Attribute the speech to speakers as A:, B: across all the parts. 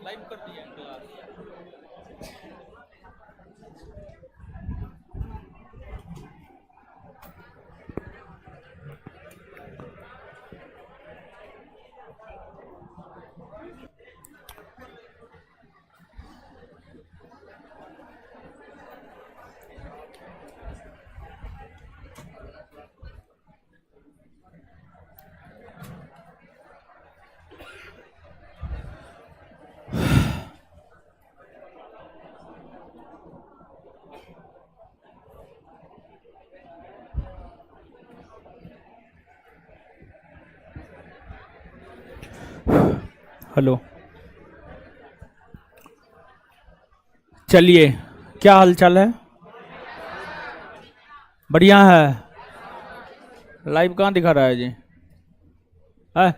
A: Live कर दिया class.
B: Hello, चलिए, क्या हालचाल है? बढ़िया है। लाइव कहाँ दिखा रहा है जी? है?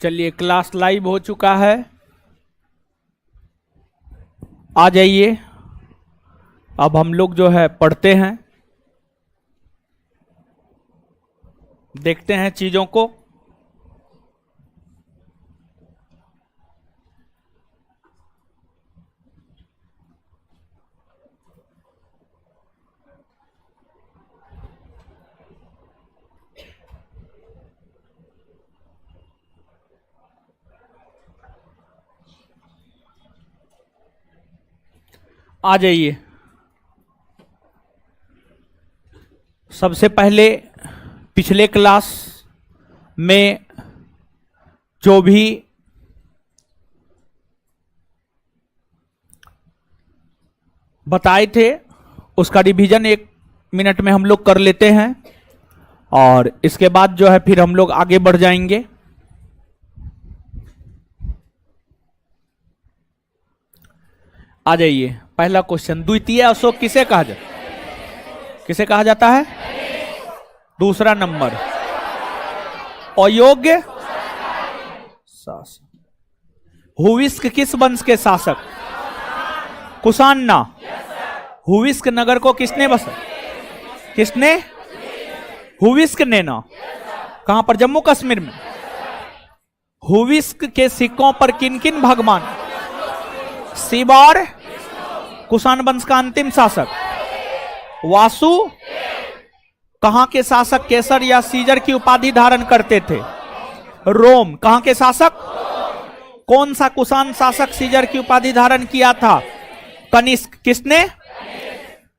B: चलिए, क्लास लाइव हो चुका है। आ जाइए, अब हम लोग जो है पढ़ते हैं, देखते हैं चीजों को। आ जाइए। सबसे पहले पिछले क्लास में जो भी बताए थे उसका रिवीजन 1 मिनट में हम लोग कर लेते हैं। और इसके बाद जो है फिर हम लोग आगे बढ़ जाएंगे। आ जाइए, पहला क्वेश्चन, द्वितीय अशोक किसे कहा जाता है? दूसरा नंबर, अयोग्य शासक। हुविस्क किस वंश के शासक? कुषाण। हुविस्क नगर को किसने बसा? किसने? हुविस्क ने ना। कहां पर? जम्मू कश्मीर में। हुविस्क के सिक्कों पर किन किन भगवान? शिव और कुषाण वंश का अंतिम शासक वासु। कहां के शासक केसर या सीजर की उपाधि धारण करते थे? रोम। कहां के शासक? कौन सा कुषाण शासक सीजर की उपाधि धारण किया था? कनिष्क। किसने?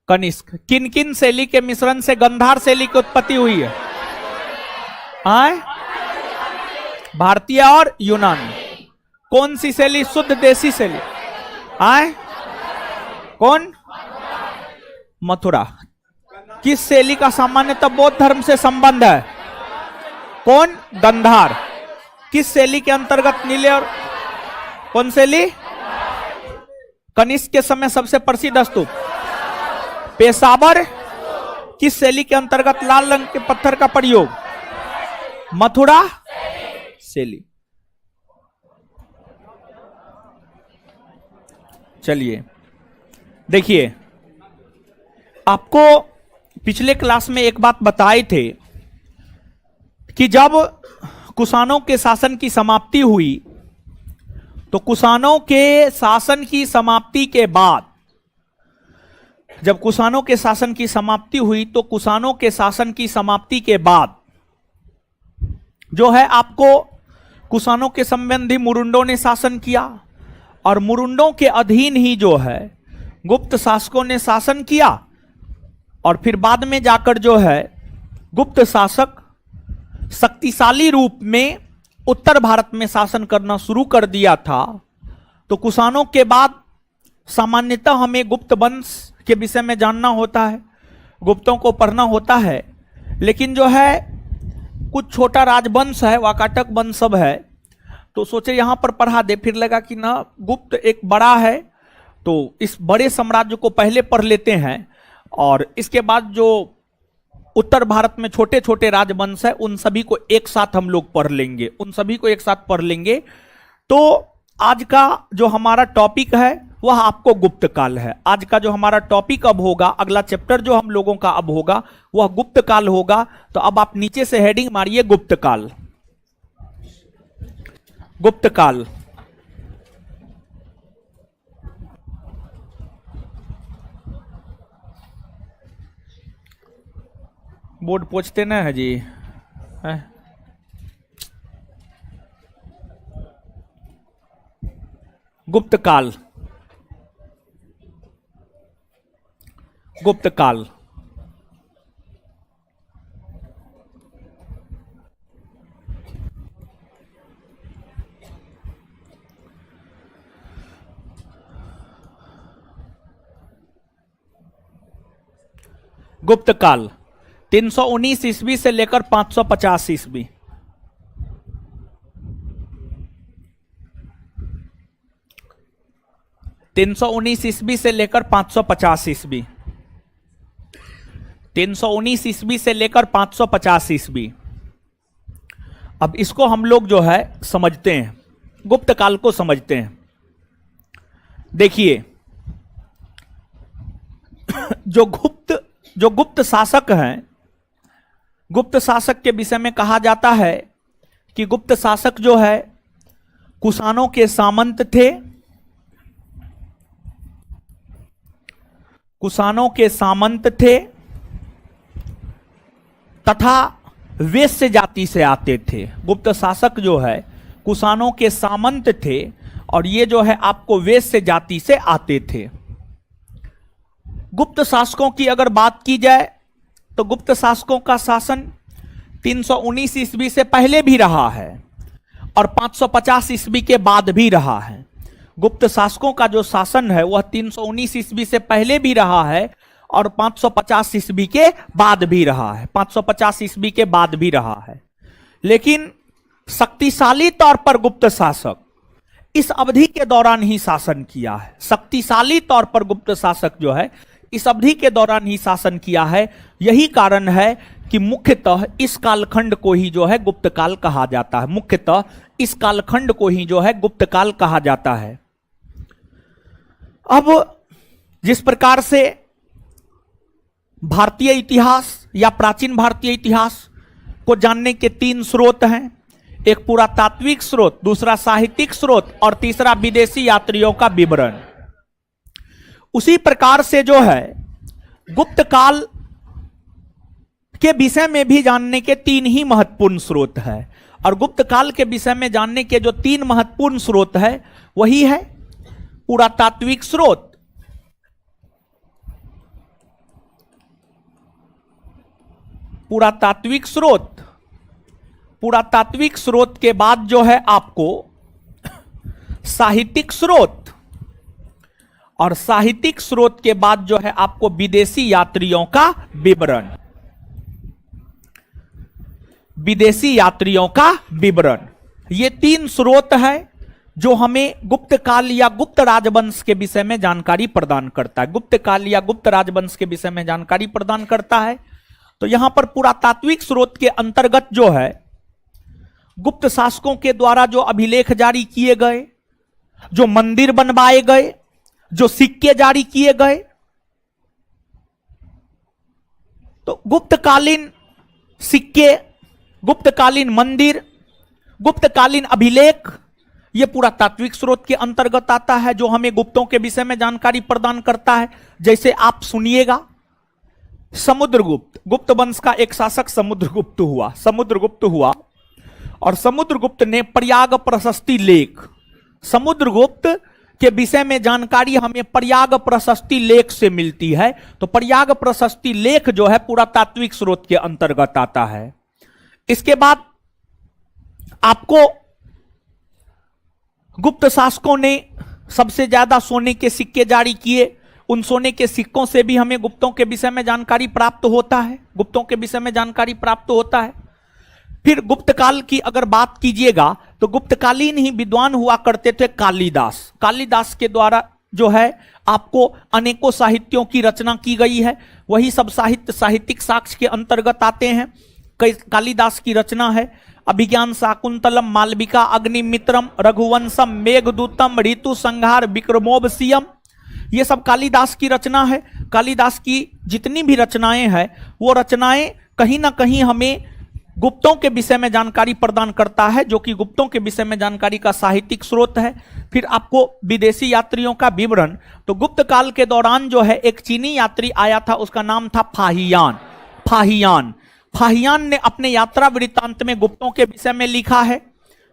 B: कनिष्क। किन किन शैली के मिश्रण से गंधार शैली की उत्पत्ति हुई है? भारतीय और यूनानी। कौन सी शैली शुद्ध देसी शैली? कौन? मथुरा। किस शैली का सामान्यतः बौद्ध धर्म से संबंध है? कौन? गंधार। किस शैली के अंतर्गत नीले और कौन शैली? कनिष्क के समय सबसे प्रसिद्ध स्तूप पेशावर। किस शैली के अंतर्गत लाल रंग के पत्थर का प्रयोग? मथुरा शैली। चलिए देखिए, आपको पिछले क्लास में एक बात बताए थे कि जब कुषाणों के शासन की समाप्ति हुई तो कुषाणों के शासन की समाप्ति के बाद, जब कुषाणों के शासन की समाप्ति हुई तो कुषाणों के शासन की समाप्ति के बाद जो है आपको कुषाणों के संबंधी मुरुंडों ने शासन किया और मुरुंडों के अधीन ही जो है गुप्त शासकों ने शासन किया और फिर बाद में जाकर जो है गुप्त शासक शक्तिशाली रूप में उत्तर भारत में शासन करना शुरू कर दिया था। तो कुषाणों के बाद सामान्यतः हमें गुप्त वंश के विषय में जानना होता है, गुप्तों को पढ़ना होता है, लेकिन जो है कुछ छोटा राजवंश है, वाकाटक वंश सब है, तो सोचे यहां पर पढ़ा दे, फिर लगा कि ना गुप्त एक बड़ा है तो इस बड़े साम्राज्य को पहले पढ़ लेते हैं और इसके बाद जो उत्तर भारत में छोटे छोटे राजवंश है उन सभी को एक साथ हम लोग पढ़ लेंगे, उन सभी को एक साथ पढ़ लेंगे। तो आज का जो हमारा टॉपिक है वह आपको गुप्त काल है। आज का जो हमारा टॉपिक अब होगा, अगला चैप्टर जो हम लोगों का अब होगा वह गुप्त काल होगा। तो अब आप नीचे से हेडिंग मारिए गुप्त काल। गुप्त काल। बोर्ड पोछते ना है जी है? गुप्त काल। गुप्त काल। गुप्त काल 319 ईस्वी से लेकर 550 ईस्वी। तीन सौ उन्नीस ईस्वी से लेकर 550 ईस्वी। 319 ईस्वी से लेकर 550 ईस्वी। अब इसको हम लोग जो है समझते हैं, गुप्त काल को समझते हैं। देखिए जो गुप्त शासक हैं, गुप्त शासक के विषय में कहा जाता है कि गुप्त शासक जो है कुषाणों के सामंत थे, कुषाणों के सामंत थे तथा वैश्य जाति से आते थे। गुप्त शासक जो है कुषाणों के सामंत थे और ये जो है आपको वैश्य जाति से आते थे। गुप्त शासकों की अगर बात की जाए तो गुप्त शासकों का शासन 319 ईस्वी से पहले भी रहा है और 550 ईस्वी के बाद भी रहा है। गुप्त शासकों का जो शासन है वह 319 ईस्वी से पहले भी रहा है और 550 ईस्वी के बाद भी रहा है, 550 ईस्वी के बाद भी रहा है। लेकिन शक्तिशाली तौर पर गुप्त शासक इस अवधि के दौरान ही शासन किया है। शक्तिशाली तौर पर गुप्त शासक जो है इस अवधि के दौरान ही शासन किया है। यही कारण है कि मुख्यतः इस कालखंड को ही जो है गुप्त काल कहा जाता है। मुख्यतः इस कालखंड को ही जो है गुप्त काल कहा जाता है। अब जिस प्रकार से भारतीय इतिहास या प्राचीन भारतीय इतिहास को जानने के 3 स्रोत हैं, एक पुरातात्विक स्रोत, दूसरा साहित्यिक स्रोत और तीसरा विदेशी यात्रियों का विवरण। उसी प्रकार से जो है गुप्त काल के विषय में भी जानने के 3 ही महत्वपूर्ण स्रोत है। और गुप्त काल के विषय में जानने के जो 3 महत्वपूर्ण स्रोत है वही है पुरातात्विक स्रोत, पुरातात्विक स्रोत, पुरातात्विक स्रोत के बाद जो है आपको साहित्यिक स्रोत, और साहित्यिक स्रोत के बाद जो है आपको विदेशी यात्रियों का विवरण, विदेशी यात्रियों का विवरण। ये 3 स्रोत है जो हमें गुप्त काल या गुप्त राजवंश के विषय में जानकारी प्रदान करता है। गुप्त काल या गुप्त राजवंश के विषय में जानकारी प्रदान करता है। तो यहां पर पुरातात्विक स्रोत के अंतर्गत जो है गुप्त शासकों के द्वारा जो अभिलेख जारी किए गए, जो मंदिर बनवाए गए, जो सिक्के जारी किए गए, तो गुप्तकालीन सिक्के, गुप्तकालीन मंदिर, गुप्तकालीन अभिलेख, यह पुरातात्विक स्रोत के अंतर्गत आता है जो हमें गुप्तों के विषय में जानकारी प्रदान करता है। जैसे आप सुनिएगा, समुद्रगुप्त, गुप्त वंश का एक शासक समुद्रगुप्त हुआ, समुद्रगुप्त हुआ और समुद्रगुप्त ने प्रयाग प्रशस्ति लेख, समुद्रगुप्त के विषय में जानकारी हमें प्रयाग प्रशस्ति लेख से मिलती है। तो प्रयाग प्रशस्ति लेख जो है पुरातात्विक स्रोत के अंतर्गत आता है। इसके बाद आपको गुप्त शासकों ने सबसे ज्यादा सोने के सिक्के जारी किए, उन सोने के सिक्कों से भी हमें गुप्तों के विषय में जानकारी प्राप्त होता है, गुप्तों के विषय में जानकारी प्राप्त होता है। फिर गुप्त काल की अगर बात कीजिएगा तो गुप्तकालीन ही विद्वान हुआ करते थे कालिदास। कालिदास के द्वारा जो है आपको अनेकों साहित्यों की रचना की गई है। वही सब साहित्य साहित्यिक साक्ष्य के अंतर्गत आते हैं। कई कालिदास की रचना है, अभिज्ञान शाकुंतलम, मालविका, अग्निमित्रम, रघुवंशम, मेघदूतम, ऋतु संहार, विक्रमोबसीयम, ये सब कालिदास की रचना है। कालिदास की जितनी भी रचनाएं हैं वो रचनाएं कहीं ना कहीं हमें गुप्तों के विषय में जानकारी प्रदान करता है, जो कि गुप्तों के विषय में जानकारी का साहित्यिक स्रोत है। फिर आपको विदेशी यात्रियों का विवरण, तो गुप्त काल के दौरान जो है एक चीनी यात्री आया था, उसका नाम था फाहियान। फाहियान फाहियान ने अपने यात्रा वृत्तांत में गुप्तों के विषय में लिखा है।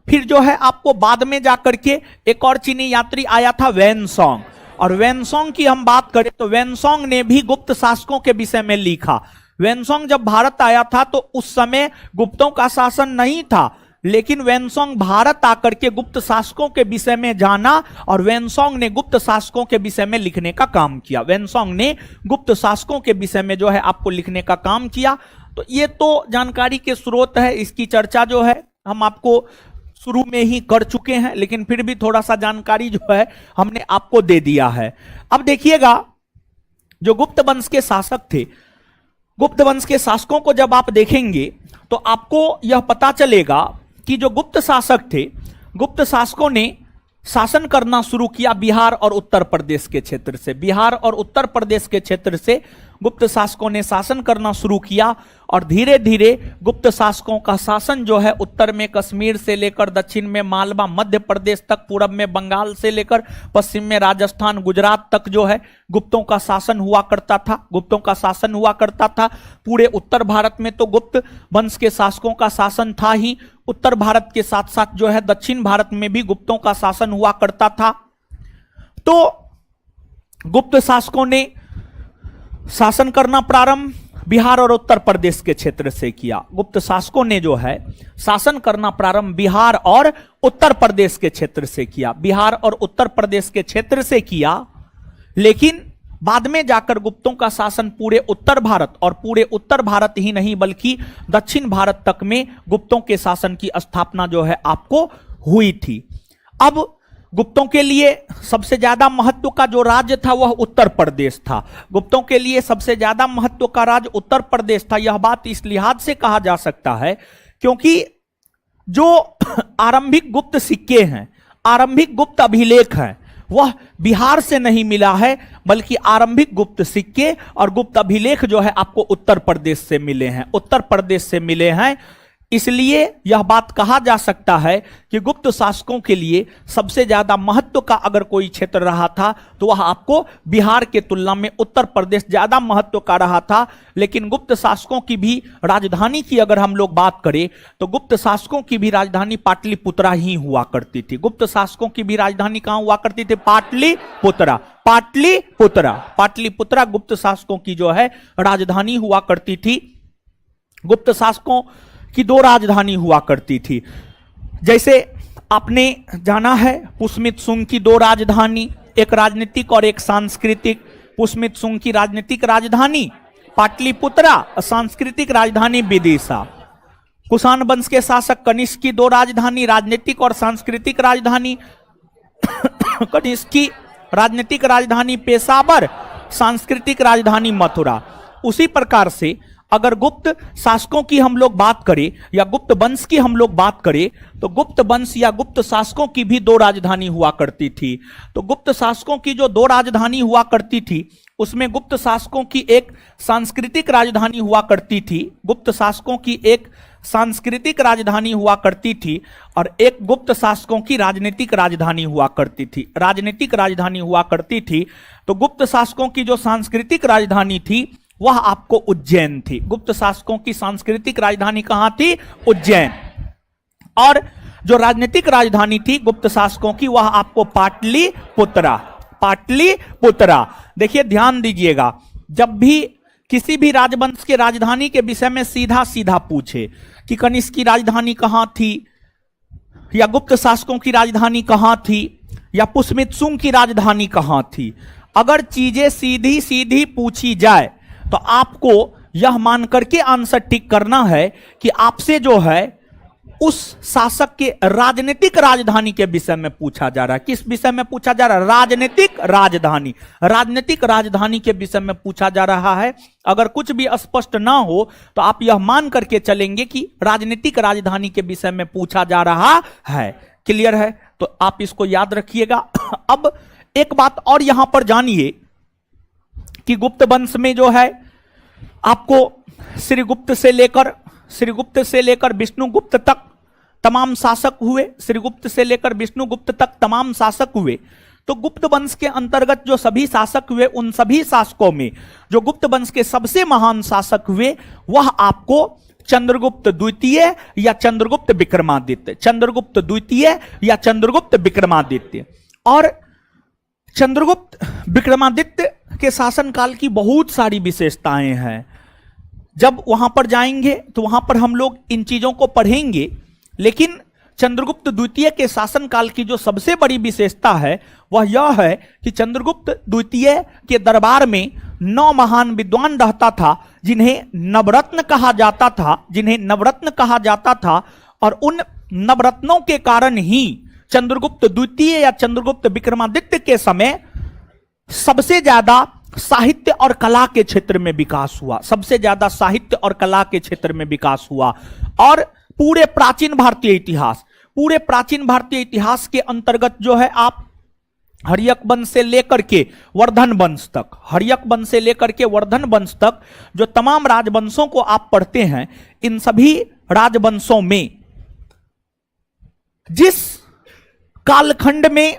B: फिर जो है आपको बाद में जाकर के एक और चीनी यात्री आया था वेनसोंग, और वेनसोंग की हम बात करें तो वेनसोंग ने भी गुप्त शासकों के विषय में लिखा। वेनसोंग जब भारत आया था तो उस समय गुप्तों का शासन नहीं था, लेकिन वेनसोंग भारत आकर के गुप्त शासकों के विषय में जाना और वेनसोंग ने गुप्त शासकों के विषय में लिखने का काम किया। वेनसोंग ने गुप्त शासकों के विषय में जो है आपको लिखने का काम किया। तो ये तो जानकारी के स्रोत है, इसकी चर्चा जो है हम आपको शुरू में ही कर चुके हैं, लेकिन फिर भी थोड़ा सा जानकारी जो है हमने आपको दे दिया है। अब देखिएगा, जो गुप्त वंश के शासक थे, गुप्त वंश के शासकों को जब आप देखेंगे तो आपको यह पता चलेगा कि जो गुप्त शासक थे, गुप्त शासकों ने शासन करना शुरू किया बिहार और उत्तर प्रदेश के क्षेत्र से। बिहार और उत्तर प्रदेश के क्षेत्र से गुप्त शासकों ने शासन करना शुरू किया और धीरे धीरे गुप्त शासकों का शासन जो है उत्तर में कश्मीर से लेकर दक्षिण में मालवा, मध्य प्रदेश तक, पूरब में बंगाल से लेकर पश्चिम में राजस्थान, गुजरात तक जो है गुप्तों का शासन हुआ करता था। गुप्तों का शासन हुआ करता था। पूरे उत्तर भारत में तो गुप्त वंश के शासकों का शासन था ही, उत्तर भारत के साथ साथ जो है दक्षिण भारत में भी गुप्तों का शासन हुआ करता था। तो गुप्त शासकों ने शासन करना प्रारंभ बिहार और उत्तर प्रदेश के क्षेत्र से किया। गुप्त शासकों ने जो है शासन करना प्रारंभ बिहार और उत्तर प्रदेश के क्षेत्र से किया। बिहार और उत्तर प्रदेश के क्षेत्र से किया, लेकिन बाद में जाकर गुप्तों का शासन पूरे उत्तर भारत, और पूरे उत्तर भारत ही नहीं बल्कि दक्षिण भारत तक में गुप्तों के शासन की स्थापना जो है आपको हुई थी। अब गुप्तों के लिए सबसे ज्यादा महत्व का जो राज्य था वह उत्तर प्रदेश था। गुप्तों के लिए सबसे ज्यादा महत्व का राज्य उत्तर प्रदेश था। यह बात इस लिहाज से कहा जा सकता है क्योंकि जो आरंभिक गुप्त सिक्के हैं, आरंभिक गुप्त अभिलेख हैं, वह बिहार से नहीं मिला है बल्कि आरंभिक गुप्त सिक्के और गुप्त अभिलेख जो है आपको उत्तर प्रदेश से मिले हैं, उत्तर प्रदेश से मिले हैं। इसलिए यह बात कहा जा सकता है कि गुप्त शासकों के लिए सबसे ज्यादा महत्व का अगर कोई क्षेत्र रहा था तो वह आपको बिहार के तुलना में उत्तर प्रदेश ज्यादा महत्व का रहा था। लेकिन गुप्त शासकों की भी राजधानी की अगर हम लोग बात करें तो गुप्त शासकों की भी राजधानी पाटलिपुत्रा ही हुआ करती थी। गुप्त शासकों की भी राजधानी कहां हुआ करती थी? पाटलिपुत्रा। पाटलिपुत्रा, पाटलिपुत्रा गुप्त शासकों की जो है राजधानी हुआ करती थी। गुप्त शासकों की दो राजधानी हुआ करती थी। जैसे आपने जाना है पुष्यमित्र शुंग की दो राजधानी, एक राजनीतिक और एक सांस्कृतिक। पुष्यमित्र शुंग की राजनीतिक राजधानी पाटलिपुत्रा, सांस्कृतिक राजधानी विदिशा। कुषाण वंश के शासक कनिष्क की दो राजधानी, राजनीतिक और सांस्कृतिक राजधानी। कनिष्क की राजनीतिक राजधानी पेशावर, सांस्कृतिक राजधानी मथुरा। उसी प्रकार से अगर गुप्त शासकों की हम लोग बात करें या गुप्त वंश की हम लोग बात करें तो गुप्त वंश या गुप्त शासकों की भी दो राजधानी हुआ करती थी। तो गुप्त शासकों की जो दो राजधानी हुआ करती थी उसमें गुप्त शासकों की एक सांस्कृतिक राजधानी हुआ करती थी, गुप्त शासकों की एक सांस्कृतिक राजधानी हुआ करती थी और एक गुप्त शासकों की राजनीतिक राजधानी हुआ करती थी, राजनीतिक राजधानी हुआ करती थी। तो गुप्त शासकों की जो सांस्कृतिक राजधानी थी वह आपको उज्जैन थी। गुप्त शासकों की सांस्कृतिक राजधानी कहां थी? उज्जैन। और जो राजनीतिक राजधानी थी गुप्त शासकों की वह आपको पाटलिपुत्रा, पाटलिपुत्रा। देखिए ध्यान दीजिएगा, जब भी किसी भी राजवंश के राजधानी के विषय में सीधा सीधा पूछे कि कनिष्क की राजधानी कहां थी या गुप्त शासकों की राजधानी कहां थी या पुष्यमित्र शुंग की राजधानी कहां थी, अगर चीजें सीधी सीधी पूछी जाए तो आपको यह मान करके आंसर टिक करना है कि आपसे जो है उस शासक के राजनीतिक राजधानी के विषय में पूछा जा रहा है। किस विषय में पूछा जा रहा है? राजनीतिक राजधानी, राजनीतिक राजधानी के विषय में पूछा जा रहा है। अगर कुछ भी स्पष्ट ना हो तो आप यह मान करके चलेंगे कि राजनीतिक राजधानी के विषय में पूछा जा रहा है। क्लियर है? तो आप इसको याद रखिएगा। अब एक बात और यहां पर जानिए कि गुप्त वंश में जो है आपको श्रीगुप्त से लेकर विष्णुगुप्त तक तमाम शासक हुए, श्रीगुप्त से लेकर विष्णुगुप्त तक तमाम शासक हुए। तो गुप्त वंश के अंतर्गत जो सभी शासक हुए उन सभी शासकों में जो गुप्त वंश के सबसे महान शासक हुए वह आपको चंद्रगुप्त द्वितीय या चंद्रगुप्त विक्रमादित्य, चंद्रगुप्त द्वितीय या चंद्रगुप्त विक्रमादित्य। और चंद्रगुप्त विक्रमादित्य के शासनकाल की बहुत सारी विशेषताएं हैं। जब वहां पर जाएंगे तो वहां पर हम लोग इन चीजों को पढ़ेंगे, लेकिन चंद्रगुप्त द्वितीय के शासनकाल की जो सबसे बड़ी विशेषता है वह यह है कि चंद्रगुप्त द्वितीय के दरबार में 9 महान विद्वान रहता था जिन्हें नवरत्न कहा जाता था, जिन्हें नवरत्न कहा जाता था। और उन नवरत्नों के कारण ही चंद्रगुप्त द्वितीय या चंद्रगुप्त विक्रमादित्य के समय सबसे ज्यादा साहित्य और कला के क्षेत्र में विकास हुआ, सबसे ज्यादा साहित्य और कला के क्षेत्र में विकास हुआ। और पूरे प्राचीन भारतीय इतिहास के अंतर्गत जो है आप हर्यक वंश से लेकर के वर्धन वंश तक, हर्यक वंश से लेकर के वर्धन वंश तक जो तमाम राजवंशों को आप पढ़ते हैं, इन सभी राजवंशों में जिस कालखंड में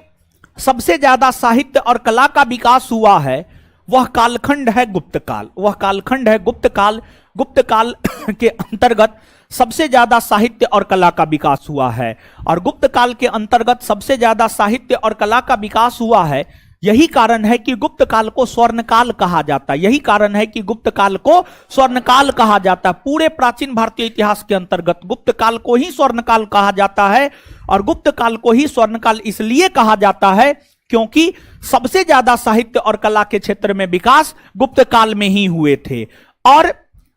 B: सबसे ज्यादा साहित्य और कला का विकास हुआ है वह कालखंड है गुप्त काल, वह कालखंड है गुप्त काल। गुप्त काल के अंतर्गत सबसे ज्यादा साहित्य और कला का विकास हुआ है। और गुप्त काल के अंतर्गत सबसे ज्यादा साहित्य और कला का विकास हुआ है, यही कारण है कि गुप्त काल को स्वर्णकाल कहा जाता है, यही कारण है कि गुप्त काल को स्वर्णकाल कहा जाता है। पूरे प्राचीन भारतीय इतिहास के अंतर्गत गुप्त काल को ही स्वर्णकाल कहा जाता है। और गुप्त काल को ही स्वर्णकाल इसलिए कहा जाता है क्योंकि सबसे ज्यादा साहित्य और कला के क्षेत्र में विकास गुप्त काल में ही हुए थे। और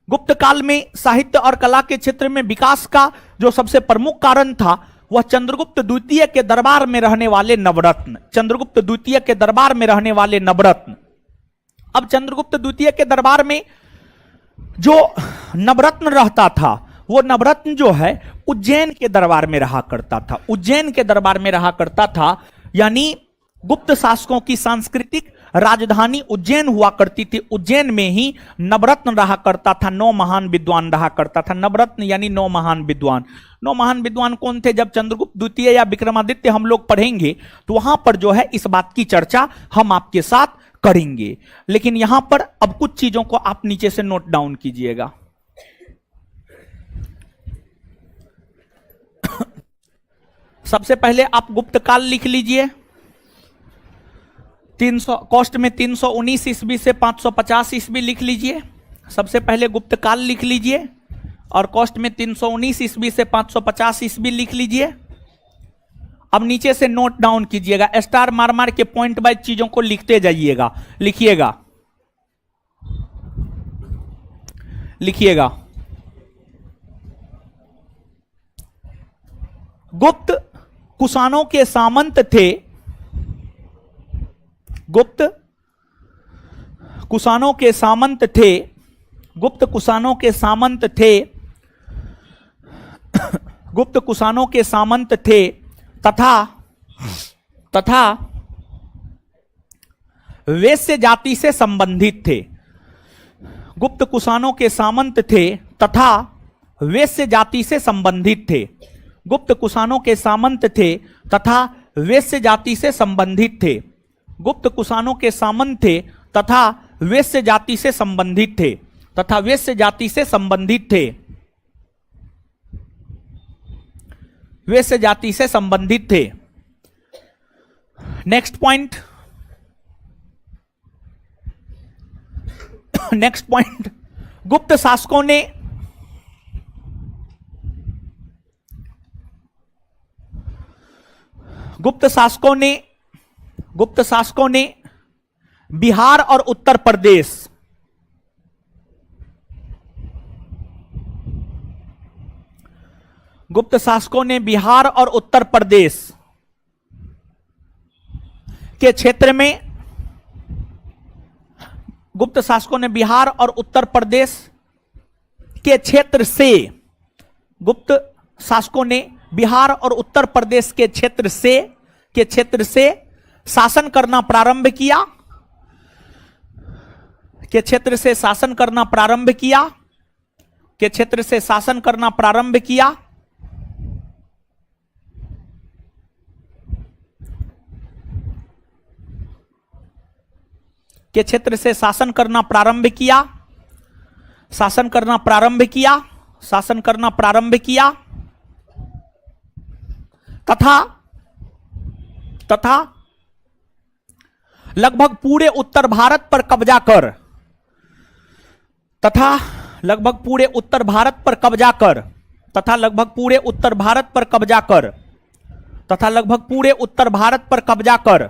B: गुप्त काल में साहित्य और कला के क्षेत्र में विकास का जो सबसे प्रमुख कारण था वह चंद्रगुप्त द्वितीय के दरबार में रहने वाले नवरत्न, चंद्रगुप्त द्वितीय के दरबार में रहने वाले नवरत्न। अब चंद्रगुप्त द्वितीय के दरबार में जो नवरत्न रहता था वो नवरत्न जो है उज्जैन के दरबार में रहा करता था, उज्जैन के दरबार में रहा करता था। यानी गुप्त शासकों की सांस्कृतिक राजधानी उज्जैन हुआ करती थी, उज्जैन में ही नवरत्न रहा करता था, 9 महान विद्वान रहा करता था। नवरत्न यानी 9 महान विद्वान। 9 महान विद्वान कौन थे? जब चंद्रगुप्त द्वितीय या विक्रमादित्य हम लोग पढ़ेंगे तो वहां पर जो है इस बात की चर्चा हम आपके साथ करेंगे। लेकिन यहां पर अब कुछ चीजों को आप नीचे से नोट डाउन कीजिएगा। सबसे पहले आप गुप्त काल लिख लीजिए। 300 कॉस्ट में 319 ईस्वी से 550 ईस्वी लिख लीजिए। सबसे पहले गुप्त काल लिख लीजिए और कॉस्ट में 319 ईस्वी से 550 ईस्वी लिख लीजिए। अब नीचे से नोट डाउन कीजिएगा, स्टार मार मार के पॉइंट वाइज चीजों को लिखते जाइएगा। लिखिएगा लिखिएगा। गुप्त कुषाणों के सामंत थे, गुप्त कुषाणों के सामंत थे, गुप्त कुषाणों के सामंत थे, गुप्त कुषाणों के सामंत थे तथा वैश्य जाति से संबंधित थे। गुप्त कुषाणों के सामंत थे तथा वैश्य जाति से संबंधित थे। गुप्त कुषाणों के सामंत थे तथा वैश्य जाति से संबंधित थे। गुप्त कुषाणों के सामंत थे तथा वैश्य जाति से संबंधित थे, तथा वैश्य जाति से संबंधित थे, वैश्य जाति से संबंधित थे। नेक्स्ट पॉइंट, नेक्स्ट पॉइंट, गुप्त शासकों ने गुप्त शासकों ने बिहार और उत्तर प्रदेश, गुप्त शासकों ने बिहार और उत्तर प्रदेश के क्षेत्र में, गुप्त शासकों ने बिहार और उत्तर प्रदेश के क्षेत्र से, गुप्त शासकों ने बिहार और उत्तर प्रदेश के क्षेत्र से शासन करना प्रारंभ किया, के क्षेत्र से शासन करना प्रारंभ किया, के क्षेत्र से शासन करना प्रारंभ किया। के क्षेत्र से शासन करना प्रारंभ किया, शासन करना प्रारंभ किया, शासन करना प्रारंभ किया, तथा लगभग पूरे उत्तर भारत पर कब्जा कर, तथा लगभग पूरे उत्तर भारत पर कब्जा कर, तथा लगभग पूरे उत्तर भारत पर कब्जा कर, तथा लगभग पूरे उत्तर भारत पर कब्जा कर,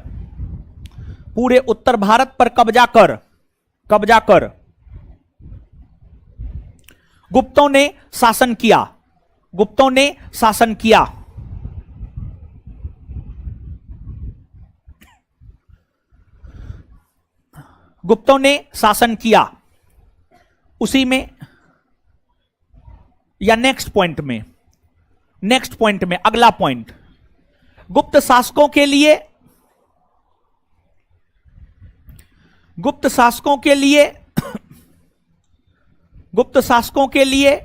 B: पूरे उत्तर भारत पर कब्जा कर, कब्जा कर गुप्तों ने शासन किया, गुप्तों ने शासन किया। गुप्तों ने शासन किया। उसी में या नेक्स्ट पॉइंट में, नेक्स्ट पॉइंट में अगला पॉइंट, गुप्त शासकों के लिए, गुप्त शासकों के लिए, गुप्त शासकों के लिए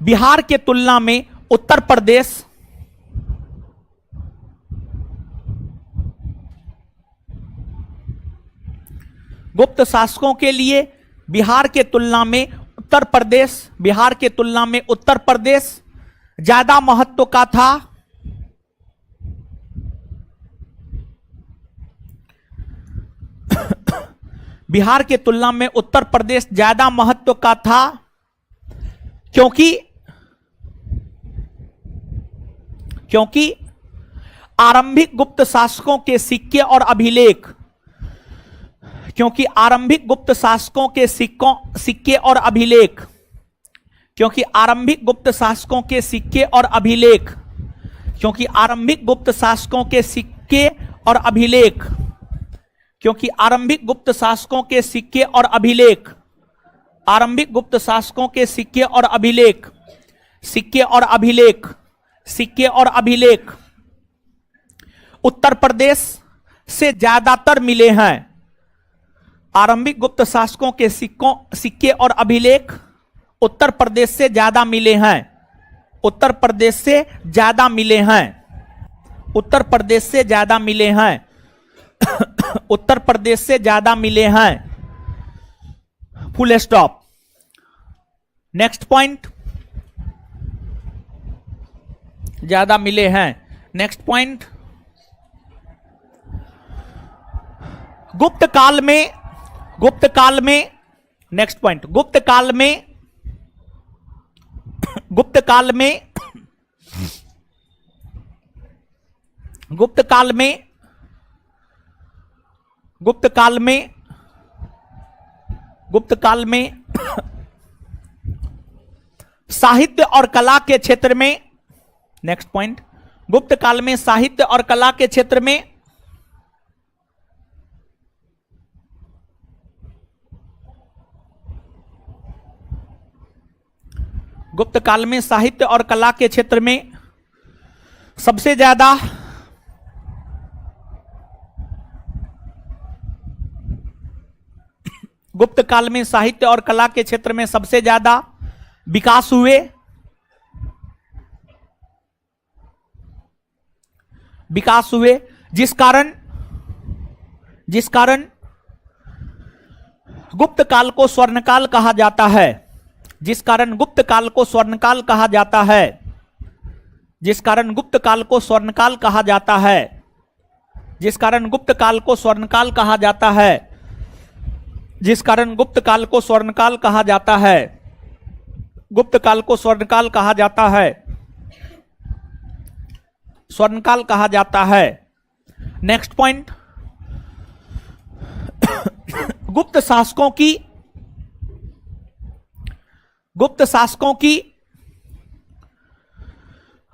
B: बिहार के तुलना में उत्तर प्रदेश, गुप्त शासकों के लिए बिहार के तुलना में उत्तर प्रदेश, बिहार के तुलना में उत्तर प्रदेश ज्यादा महत्व का था। बिहार के तुलना में उत्तर प्रदेश ज्यादा महत्व का था क्योंकि आरंभिक गुप्त शासकों के सिक्के और अभिलेख, क्योंकि आरंभिक गुप्त शासकों के सिक्के और अभिलेख, क्योंकि आरंभिक गुप्त शासकों के सिक्के और अभिलेख, क्योंकि आरंभिक गुप्त शासकों के सिक्के और अभिलेख, क्योंकि आरंभिक गुप्त शासकों के सिक्के और अभिलेख, आरंभिक गुप्त शासकों के सिक्के और अभिलेख, सिक्के और अभिलेख, सिक्के और अभिलेख उत्तर प्रदेश से ज्यादातर मिले हैं। आरंभिक गुप्त शासकों के सिक्के और अभिलेख उत्तर प्रदेश से ज्यादा मिले हैं, उत्तर प्रदेश से ज्यादा मिले हैं, उत्तर प्रदेश से ज्यादा मिले हैं, उत्तर प्रदेश से ज्यादा मिले हैं। Full stop. नेक्स्ट पॉइंट, ज्यादा मिले हैं। नेक्स्ट पॉइंट, गुप्त काल में, गुप्त काल में, नेक्स्ट पॉइंट, गुप्त काल में, गुप्त काल में, गुप्त काल में, गुप्त काल में, गुप्त काल में साहित्य और कला के क्षेत्र में, नेक्स्ट पॉइंट, गुप्त काल में साहित्य और कला के क्षेत्र में गुप्त काल में साहित्य और कला के क्षेत्र में सबसे ज्यादा गुप्त काल में साहित्य और कला के क्षेत्र में सबसे ज्यादा विकास हुए, विकास हुए, जिस कारण गुप्त काल को स्वर्णकाल कहा जाता है, जिस कारण गुप्त काल को स्वर्णकाल कहा जाता है, जिस कारण गुप्त काल को स्वर्णकाल कहा जाता है, जिस कारण गुप्त काल को स्वर्णकाल कहा जाता है, जिस कारण गुप्त काल को स्वर्णकाल कहा जाता है, गुप्त काल को स्वर्णकाल कहा जाता है, स्वर्णकाल कहा जाता है। नेक्स्ट पॉइंट, गुप्त शासकों की, गुप्त शासकों की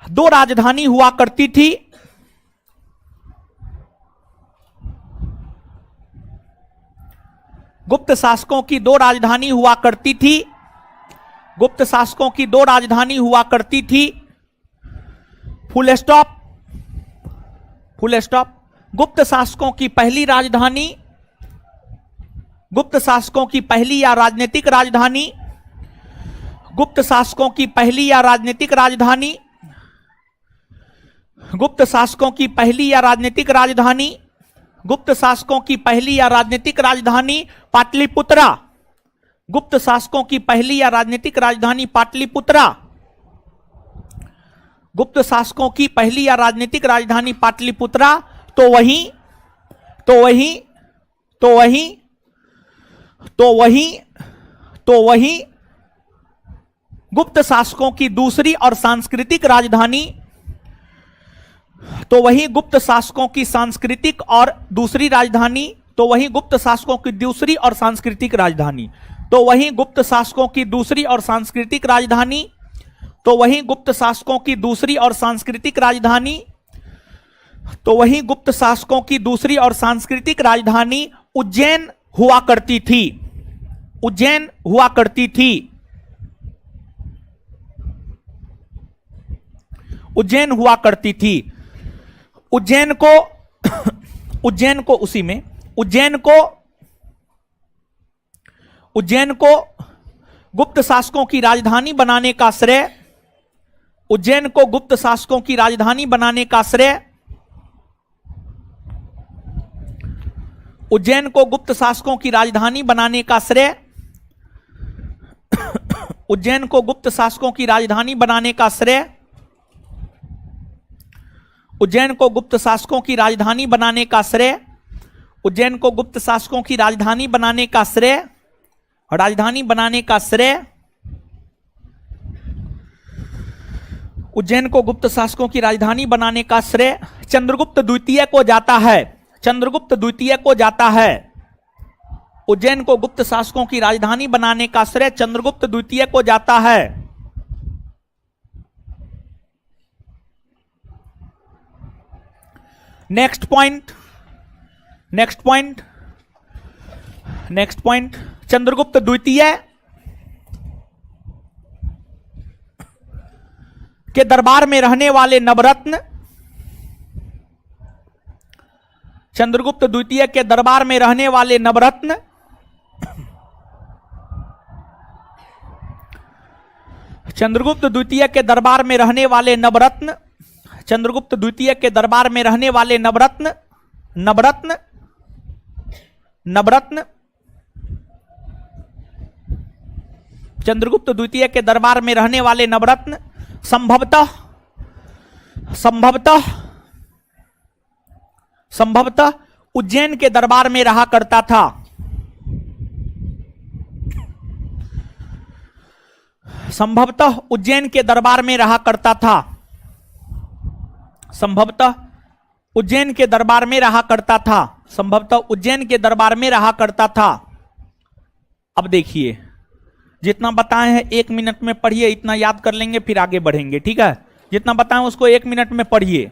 B: दो राजधानी हुआ करती थी, गुप्त शासकों की दो राजधानी हुआ करती थी, गुप्त शासकों की दो राजधानी हुआ करती थी। Full stop, full stop. गुप्त शासकों की पहली राजधानी, गुप्त शासकों की पहली या राजनीतिक राजधानी, गुप्त शासकों की पहली या राजनीतिक राजधानी, गुप्त शासकों की पहली या राजनीतिक राजधानी, गुप्त शासकों की पहली या राजनीतिक राजधानी पाटलिपुत्रा, गुप्त शासकों की पहली या राजनीतिक राजधानी पाटलिपुत्रा, गुप्त शासकों की पहली या राजनीतिक राजधानी पाटलिपुत्रा। तो वहीं तो वहीं तो वहीं तो वहीं तो वहीं गुप्त शासकों की दूसरी और सांस्कृतिक राजधानी, तो वहीं गुप्त शासकों की सांस्कृतिक और दूसरी राजधानी, तो वहीं गुप्त शासकों की दूसरी और सांस्कृतिक राजधानी, तो वहीं गुप्त शासकों की दूसरी और सांस्कृतिक राजधानी, तो वहीं गुप्त शासकों की दूसरी और सांस्कृतिक राजधानी, तो वहीं गुप्त शासकों की दूसरी और सांस्कृतिक राजधानी उज्जैन हुआ करती थी, उज्जैन हुआ करती थी, उज्जैन हुआ करती थी। उज्जैन को उज्जैन को उसी में उज्जैन को गुप्त शासकों की राजधानी बनाने का श्रेय, उज्जैन को गुप्त शासकों की राजधानी बनाने का श्रेय, उज्जैन को गुप्त शासकों की राजधानी बनाने का श्रेय, उज्जैन को गुप्त शासकों की राजधानी बनाने का श्रेय, उज्जैन को गुप्त शासकों की राजधानी बनाने का श्रेय, उज्जैन को गुप्त शासकों की राजधानी बनाने का श्रेय, राजधानी बनाने का श्रेय उज्जैन को गुप्त शासकों की राजधानी बनाने का श्रेय चंद्रगुप्त द्वितीय को जाता है। चंद्रगुप्त द्वितीय को जाता है। उज्जैन को गुप्त शासकों की राजधानी बनाने का श्रेय चंद्रगुप्त द्वितीय को जाता है। Next point, next point, next point. Chandragupta द्वितीय के दरबार में रहने वाले नवरत्न, चंद्रगुप्त द्वितीय के दरबार में रहने वाले नवरत्न चंद्रगुप्त द्वितीय के दरबार में रहने वाले नवरत्न, चंद्रगुप्त द्वितीय के दरबार में रहने वाले नवरत्न, नवरत्न, नवरत्न, चंद्रगुप्त द्वितीय के दरबार में रहने वाले नवरत्न संभवतः संभवतः संभवतः उज्जैन के दरबार में रहा करता था। संभवतः उज्जैन के दरबार में रहा करता था। संभवतः उज्जैन के दरबार में रहा करता था। संभवतः उज्जैन के दरबार में रहा करता था। अब देखिए, जितना बताए हैं 1 मिनट में पढ़िए, इतना याद कर लेंगे फिर आगे बढ़ेंगे, ठीक है। जितना बताएं उसको 1 मिनट में पढ़िए,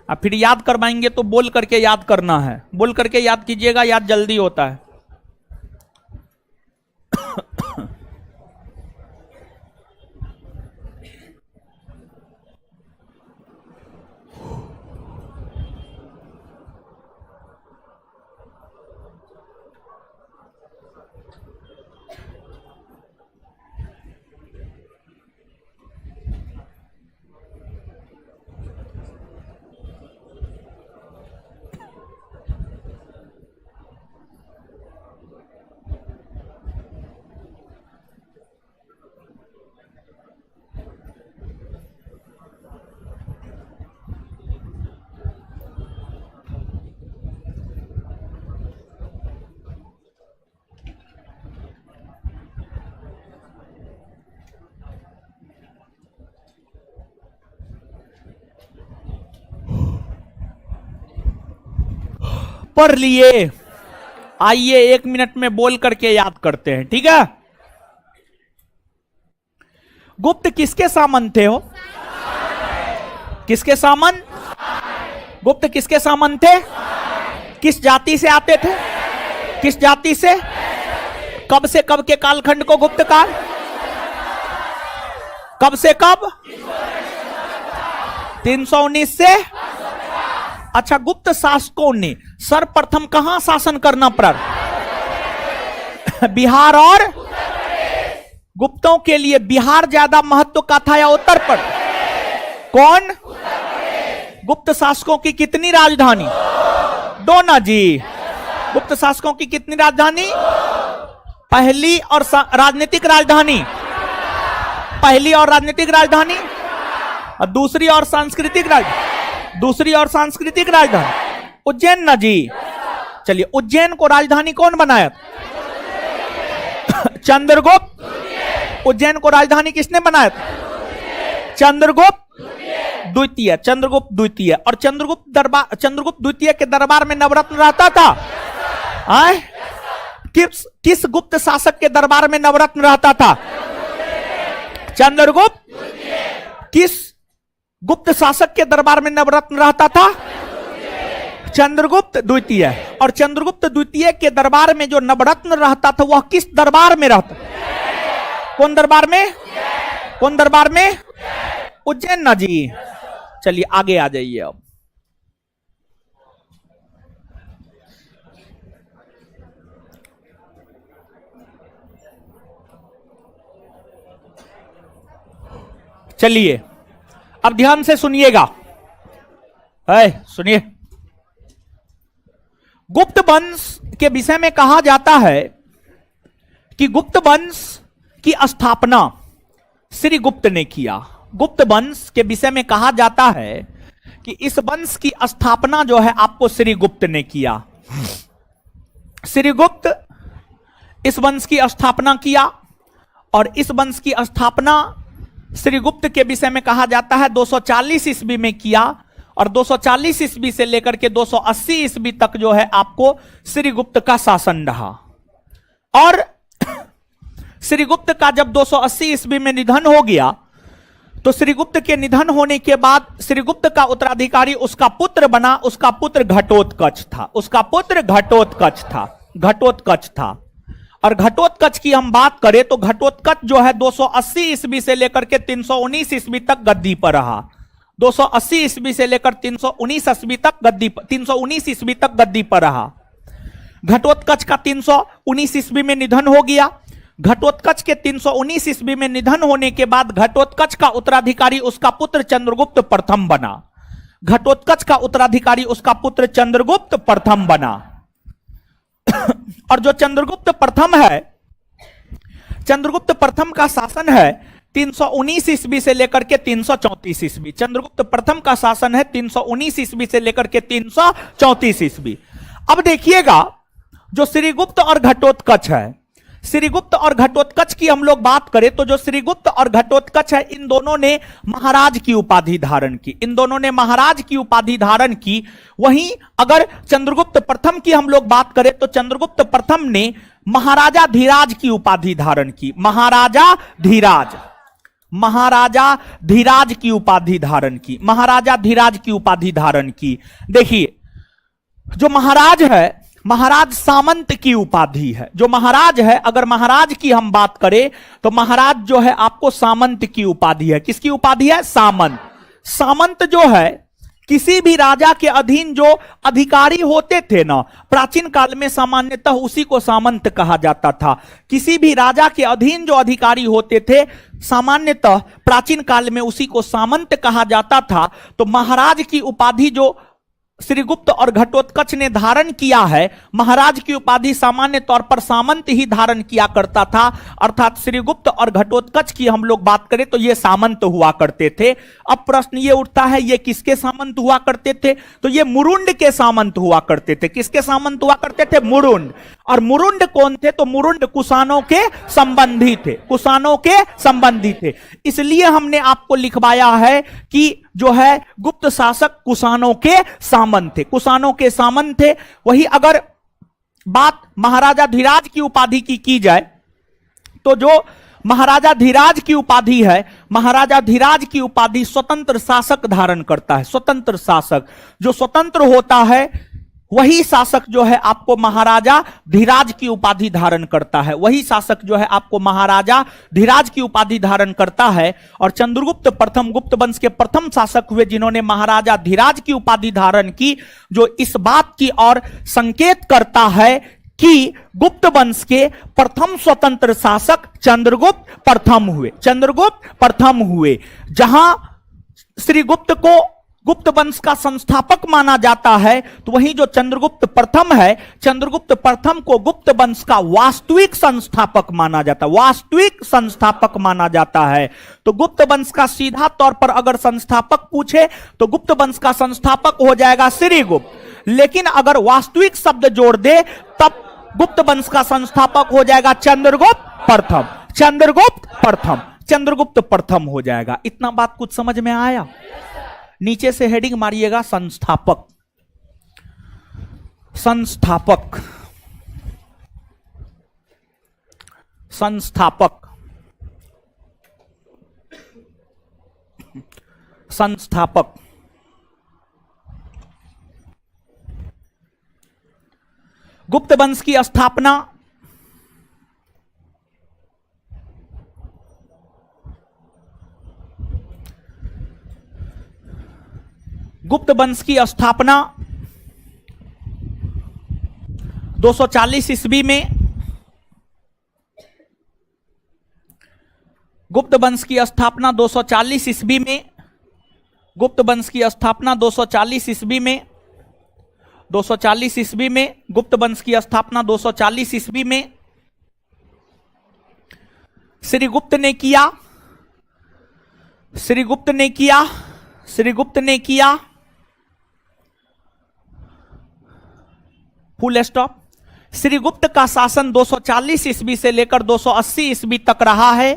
B: अब फिर याद करवाएंगे तो बोल करके याद करना है। बोल करके याद कीजिएगा, याद जल्दी होता है। पढ़ लिए, आइए 1 मिनट में बोल करके याद करते हैं, ठीक है। गुप्त किसके सामंत थे हो? किसके सामंत? गुप्त किसके सामंत थे? किस जाति से आते थे? किस जाति से? कब से कब के कालखंड को गुप्त काल? कब से कब? 319 से। अच्छा, गुप्त शासकों ने सर्वप्रथम कहां शासन करना प्रारंभ? बिहार और गुप्तों के लिए बिहार ज्यादा महत्व का था या उत्तर प्रदेश? कौन? गुप्त शासकों की कितनी राजधानी? 2 ना जी। गुप्त शासकों की कितनी राजधानी? पहली और राजनीतिक राजधानी, पहली और राजनीतिक राजधानी, और दूसरी और सांस्कृतिक राजधानी, दूसरी और सांस्कृतिक राजधानी उज्जैन ना जी। चलिए, उज्जैन को राजधानी कौन बनाया? चंद्रगुप्त। उज्जैन को राजधानी किसने बनाया? चंद्रगुप्त द्वितीय। चंद्रगुप्त द्वितीय। और चंद्रगुप्त द्वितीय के दरबार में नवरत्न रहता था। किस गुप्त शासक के दरबार में नवरत्न रहता था? चंद्रगुप्त। किस गुप्त शासक के दरबार में नवरत्न रहता था? चंद्रगुप्त द्वितीय। और चंद्रगुप्त द्वितीय के दरबार में जो नवरत्न रहता था वह किस दरबार में रहता? कौन दरबार में? कौन दरबार में? उज्जैन ना जी। चलिए आगे आ जाइए। अब चलिए, अब ध्यान से सुनिएगा, सुनिए। गुप्त वंश के विषय में कहा जाता है कि गुप्त वंश की स्थापना श्री गुप्त ने किया। गुप्त वंश के विषय में कहा जाता है कि इस वंश की स्थापना जो है आपको श्री गुप्त ने किया। श्री गुप्त इस वंश की स्थापना किया और इस वंश की स्थापना श्रीगुप्त के विषय में कहा जाता है 240 ईस्वी में किया, और 240 ईस्वी से लेकर के 280 ईस्वी तक जो है आपको श्रीगुप्त का शासन रहा। और श्रीगुप्त का जब 280 ईस्वी में निधन हो गया, तो श्रीगुप्त के निधन होने के बाद श्रीगुप्त का उत्तराधिकारी उसका पुत्र बना। उसका पुत्र घटोत्कच था। उसका पुत्र घटोत्कच था। घटोत्कच था। और घटोत्कच की हम बात करें तो घटोत्कच जो है 280 ईस्वी से लेकर के 319 ईस्वी तक गद्दी पर रहा। 280 ईस्वी से लेकर 319 ईस्वी तक 319 ईस्वी तक गद्दी पर रहा। घटोत्कच का 319 ईस्वी में निधन हो गया। घटोत्कच के 319 ईस्वी में निधन होने के बाद घटोत्कच का उत्तराधिकारी उसका पुत्र चंद्रगुप्त प्रथम बना। घटोत्कच का उत्तराधिकारी उसका पुत्र चंद्रगुप्त प्रथम बना। और जो चंद्रगुप्त प्रथम है, चंद्रगुप्त प्रथम का शासन है 319 ईस्वी से लेकर के 334 ईस्वी। चंद्रगुप्त प्रथम का शासन है 319 ईस्वी से लेकर के 334 ईस्वी। अब देखिएगा, जो श्रीगुप्त और घटोत्कच है, श्रीगुप्त और घटोत्कच की हम लोग बात करें तो जो श्रीगुप्त और घटोत्कच है, इन दोनों ने महाराज की उपाधि धारण की। इन दोनों ने महाराज की उपाधि धारण की। वहीं अगर चंद्रगुप्त प्रथम की हम लोग बात करें तो चंद्रगुप्त प्रथम ने महाराजा धीराज की उपाधि धारण की। महाराजा धीराज, महाराजा धीराज की उपाधि धारण की। महाराजा धीराज की उपाधि धारण की। देखिए, जो महाराज है, महाराज सामंत की उपाधि है। जो महाराज है, अगर महाराज की हम बात करें तो महाराज जो है आपको सामंत की उपाधि है। किसकी उपाधि है? सामंत। सामंत जो है किसी भी राजा के अधीन जो अधिकारी होते थे ना, प्राचीन काल में सामान्यतः उसी को सामंत कहा जाता था। किसी भी राजा के अधीन जो अधिकारी होते थे, सामान्यतः प्राचीन काल में उसी को सामंत कहा जाता था। तो महाराज की उपाधि जो श्रीगुप्त और घटोत्कच ने धारण किया है, महाराज की उपाधि सामान्य तौर पर सामंत ही धारण किया करता था। अर्थात श्रीगुप्त और घटोत्कच की हम लोग बात करें तो ये सामंत हुआ करते थे। अब प्रश्न ये उठता है, ये किसके सामंत हुआ करते थे? तो ये मुरुंड के सामंत हुआ करते थे। किसके सामंत हुआ करते थे? मुरुंड। और मुरुंड कौन थे? तो मुरुंड कुषाणों के संबंधी थे। कुषाणों के संबंधी थे। इसलिए हमने आपको लिखवाया है कि जो है गुप्त शासक कुषाणों के सामंत थे। कुषाणों के सामंत थे। वही अगर बात महाराजा धीराज की उपाधि की जाए तो जो महाराजा धीराज की उपाधि है, महाराजा धीराज की उपाधि स्वतंत्र शासक धारण करता है। स्वतंत्र शासक, जो स्वतंत्र होता है वही शासक जो है आपको महाराजा धीराज की उपाधि धारण करता है। वही शासक जो है आपको महाराजा धीराज की उपाधि धारण करता है। और चंद्रगुप्त प्रथम गुप्त वंश के प्रथम शासक हुए जिन्होंने महाराजा धीराज की उपाधि धारण की, जो इस बात की ओर संकेत करता है कि गुप्त वंश के प्रथम स्वतंत्र शासक चंद्रगुप्त प्रथम हुए। चंद्रगुप्त प्रथम हुए। जहां श्रीगुप्त को गुप्त वंश का संस्थापक माना जाता है, तो वहीं जो चंद्रगुप्त प्रथम है, चंद्रगुप्त प्रथम को गुप्त वंश का वास्तविक संस्थापक माना जाता है। वास्तविक संस्थापक माना जाता है। तो गुप्त वंश का सीधा तौर पर अगर संस्थापक पूछे तो गुप्त वंश का संस्थापक हो जाएगा श्रीगुप्त। लेकिन अगर वास्तविक शब्द जोड़ दे तब गुप्त वंश का संस्थापक हो जाएगा चंद्रगुप्त प्रथम। चंद्रगुप्त प्रथम, चंद्रगुप्त प्रथम हो जाएगा। इतना बात कुछ समझ में आया? नीचे से हेडिंग मारिएगा संस्थापक। संस्थापक, संस्थापक, संस्थापक। गुप्त वंश की स्थापना गुप्त वंश की स्थापना 240 ईस्वी में, गुप्त वंश की स्थापना 240 ईस्वी में, गुप्त वंश की स्थापना 240 ईस्वी में, 240 ईस्वी में गुप्त वंश की स्थापना 240 ईस्वी में श्रीगुप्त ने किया। श्रीगुप्त ने किया। श्रीगुप्त ने किया। Full stop. श्रीगुप्त का शासन 240 ईस्वी से लेकर 280 ईस्वी तक रहा है।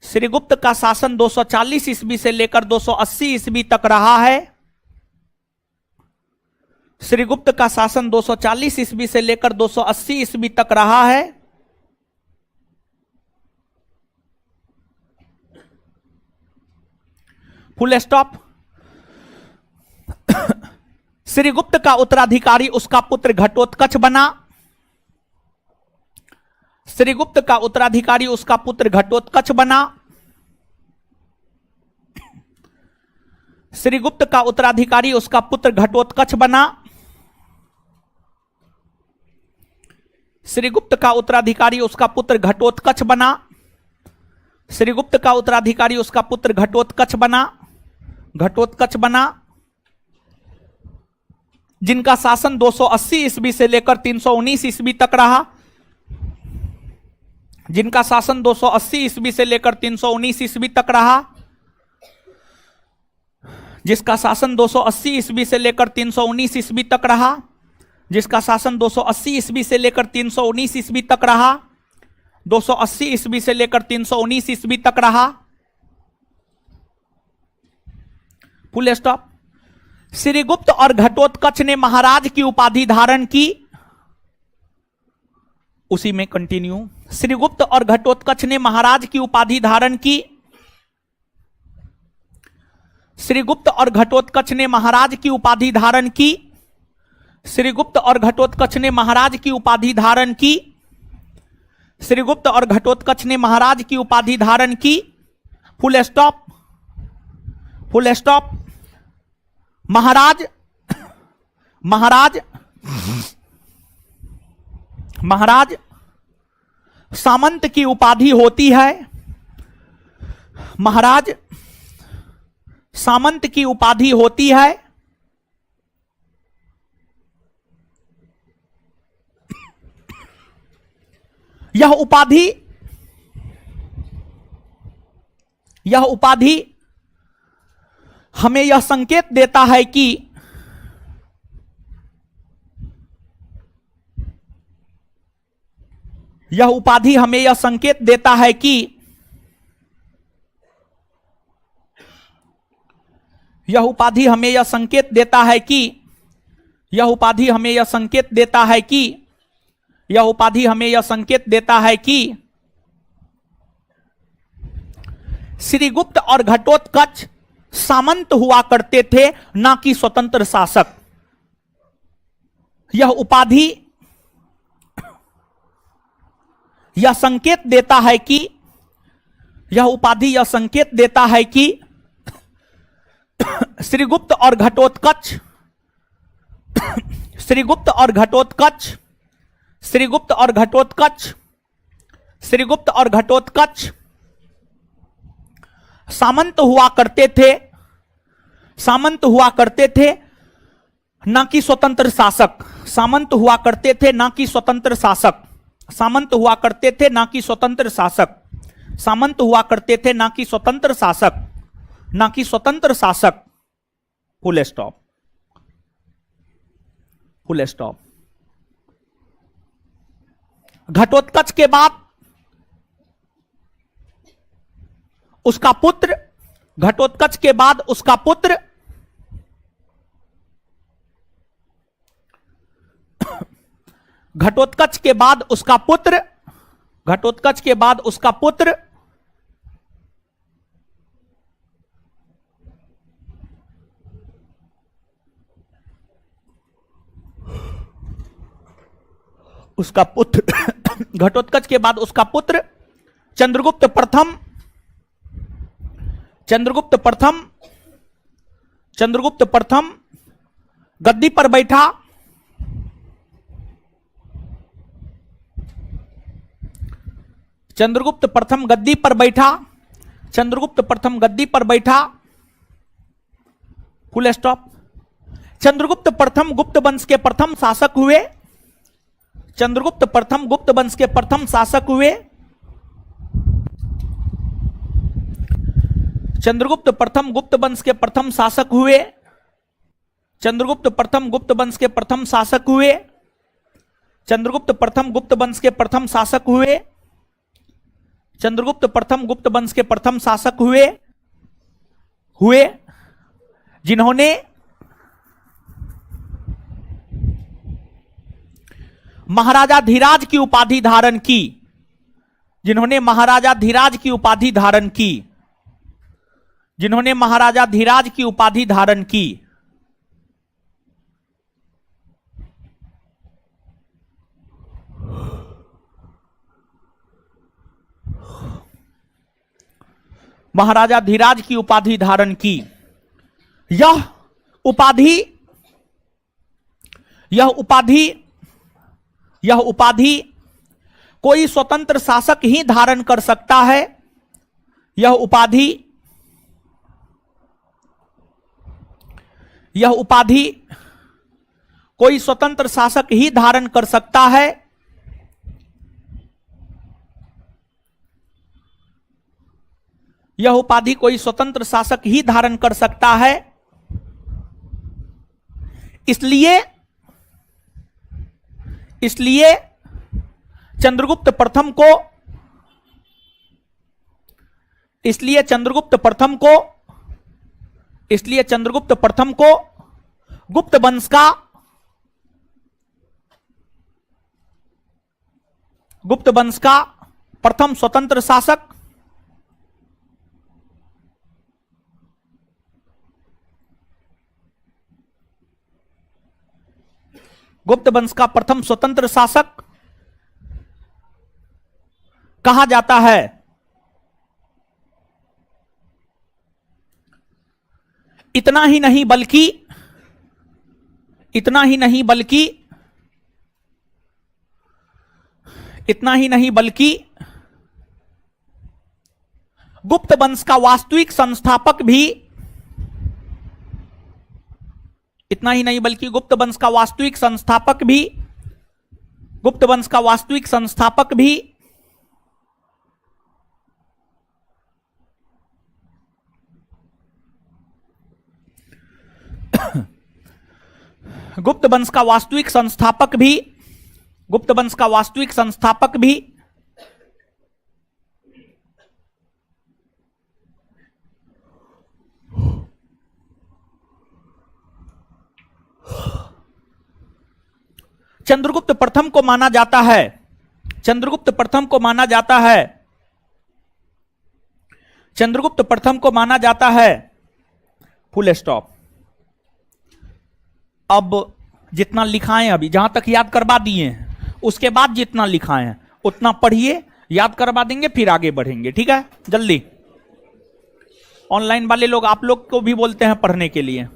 B: श्रीगुप्त का शासन 240 ईस्वी से लेकर 280 ईस्वी तक रहा है। श्रीगुप्त का शासन 240 ईस्वी से लेकर 280 ईस्वी तक रहा है। Full stop. श्रीगुप्त का उत्तराधिकारी उसका पुत्र घटोत्कच बना। श्रीगुप्त का उत्तराधिकारी उसका पुत्र घटोत्कच बना। श्रीगुप्त का उत्तराधिकारी उसका पुत्र घटोत्कच बना। श्रीगुप्त का उत्तराधिकारी उसका पुत्र घटोत्कच बना। श्रीगुप्त का उत्तराधिकारी उसका पुत्र घटोत्कच बना। घटोत्कच बना, जिनका शासन 280 ईस्वी से लेकर 319 ईस्वी तक रहा। जिनका शासन 280 ईस्वी से लेकर 319 ईस्वी तक रहा। जिसका शासन 280 ईस्वी से लेकर 319 ईस्वी तक रहा। जिसका शासन 280 ईस्वी से लेकर 319 ईस्वी तक रहा। 280 ईस्वी से लेकर 319 ईस्वी तक रहा। Full stop. श्रीगुप्त और घटोत्कच ने महाराज की उपाधि धारण की। उसी में कंटिन्यू। श्रीगुप्त और घटोत्कच ने महाराज की उपाधि धारण की। श्रीगुप्त और घटोत्कच ने महाराज की उपाधि धारण की। श्रीगुप्त और घटोत्कच ने महाराज की उपाधि धारण की। श्रीगुप्त और घटोत्कच ने महाराज की उपाधि धारण की। Full stop. Full stop. महाराज महाराज महाराज सामंत की उपाधि होती है। महाराज सामंत की उपाधि होती है। यह उपाधि हमें यह संकेत देता है कि यह उपाधि हमें यह संकेत देता है कि यह उपाधि हमें यह संकेत देता है कि यह उपाधि हमें यह संकेत देता है कि यह उपाधि हमें यह संकेत देता है कि श्रीगुप्त और घटोत्कच सामंत हुआ करते थे, ना कि स्वतंत्र शासक। यह उपाधि यह संकेत देता है कि यह उपाधि यह संकेत देता है कि श्रीगुप्त और घटोत्कच श्रीगुप्त और घटोत्कच श्रीगुप्त और घटोत्कच श्रीगुप्त और घटोत्कच सामंत हुआ करते थे, सामंत हुआ करते थे, ना कि स्वतंत्र शासक। सामंत हुआ करते थे, ना कि स्वतंत्र शासक। सामंत हुआ करते थे, ना कि स्वतंत्र शासक। सामंत हुआ करते थे, ना कि स्वतंत्र शासक। ना कि स्वतंत्र शासक। Full stop. Full stop. Ghatotkacha के बाद उसका पुत्र, घटोत्कच के बाद उसका पुत्र घटोत्कच के बाद उसका पुत्र घटोत्कच के बाद उसका पुत्र उसका पुत्र घटोत्कच के बाद उसका पुत्र चंद्रगुप्त प्रथम चंद्रगुप्त प्रथम चंद्रगुप्त प्रथम गद्दी पर बैठा। चंद्रगुप्त प्रथम गद्दी पर बैठा। चंद्रगुप्त प्रथम गद्दी पर बैठा। Full stop. चंद्रगुप्त प्रथम गुप्त वंश के प्रथम शासक हुए। चंद्रगुप्त प्रथम गुप्त वंश के प्रथम शासक हुए। चंद्रगुप्त प्रथम गुप्त वंश के प्रथम शासक हुए। चंद्रगुप्त प्रथम गुप्त वंश के प्रथम शासक हुए। चंद्रगुप्त प्रथम गुप्त वंश के प्रथम शासक हुए। चंद्रगुप्त प्रथम गुप्त वंश के प्रथम शासक हुए जिन्होंने महाराजा धीराज की उपाधि धारण की, जिन्होंने महाराजा धीराज की उपाधि धारण की, जिन्होंने महाराजा धीराज की उपाधि धारण की। महाराजा धीराज की उपाधि धारण की। यह उपाधि कोई स्वतंत्र शासक ही धारण कर सकता है। यह उपाधि कोई स्वतंत्र शासक ही धारण कर सकता है। यह उपाधि कोई स्वतंत्र शासक ही धारण कर सकता है। इसलिए चंद्रगुप्त प्रथम को गुप्त वंश का प्रथम स्वतंत्र शासक, गुप्त वंश का प्रथम स्वतंत्र शासक कहा जाता है। इतना ही नहीं बल्कि गुप्त वंश का वास्तविक संस्थापक भी, इतना ही नहीं बल्कि गुप्त वंश का वास्तविक संस्थापक भी चंद्रगुप्त प्रथम को माना जाता है। Full stop. अब जितना लिखा है, अभी जहां तक याद करवा दिए हैं, उसके बाद जितना लिखा है उतना पढ़िए, याद करवा देंगे, फिर आगे बढ़ेंगे। ठीक है, जल्दी। ऑनलाइन वाले लोग, आप लोग को भी बोलते हैं पढ़ने के लिए।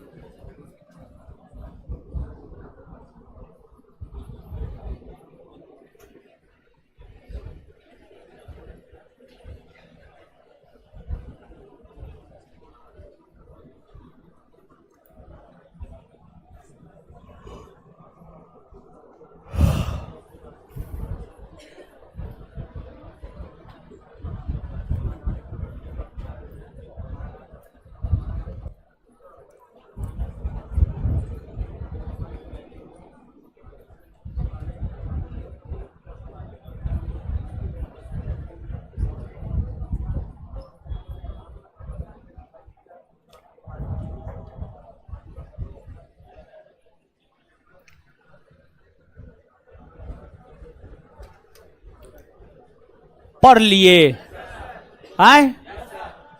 B: पढ़ लिए?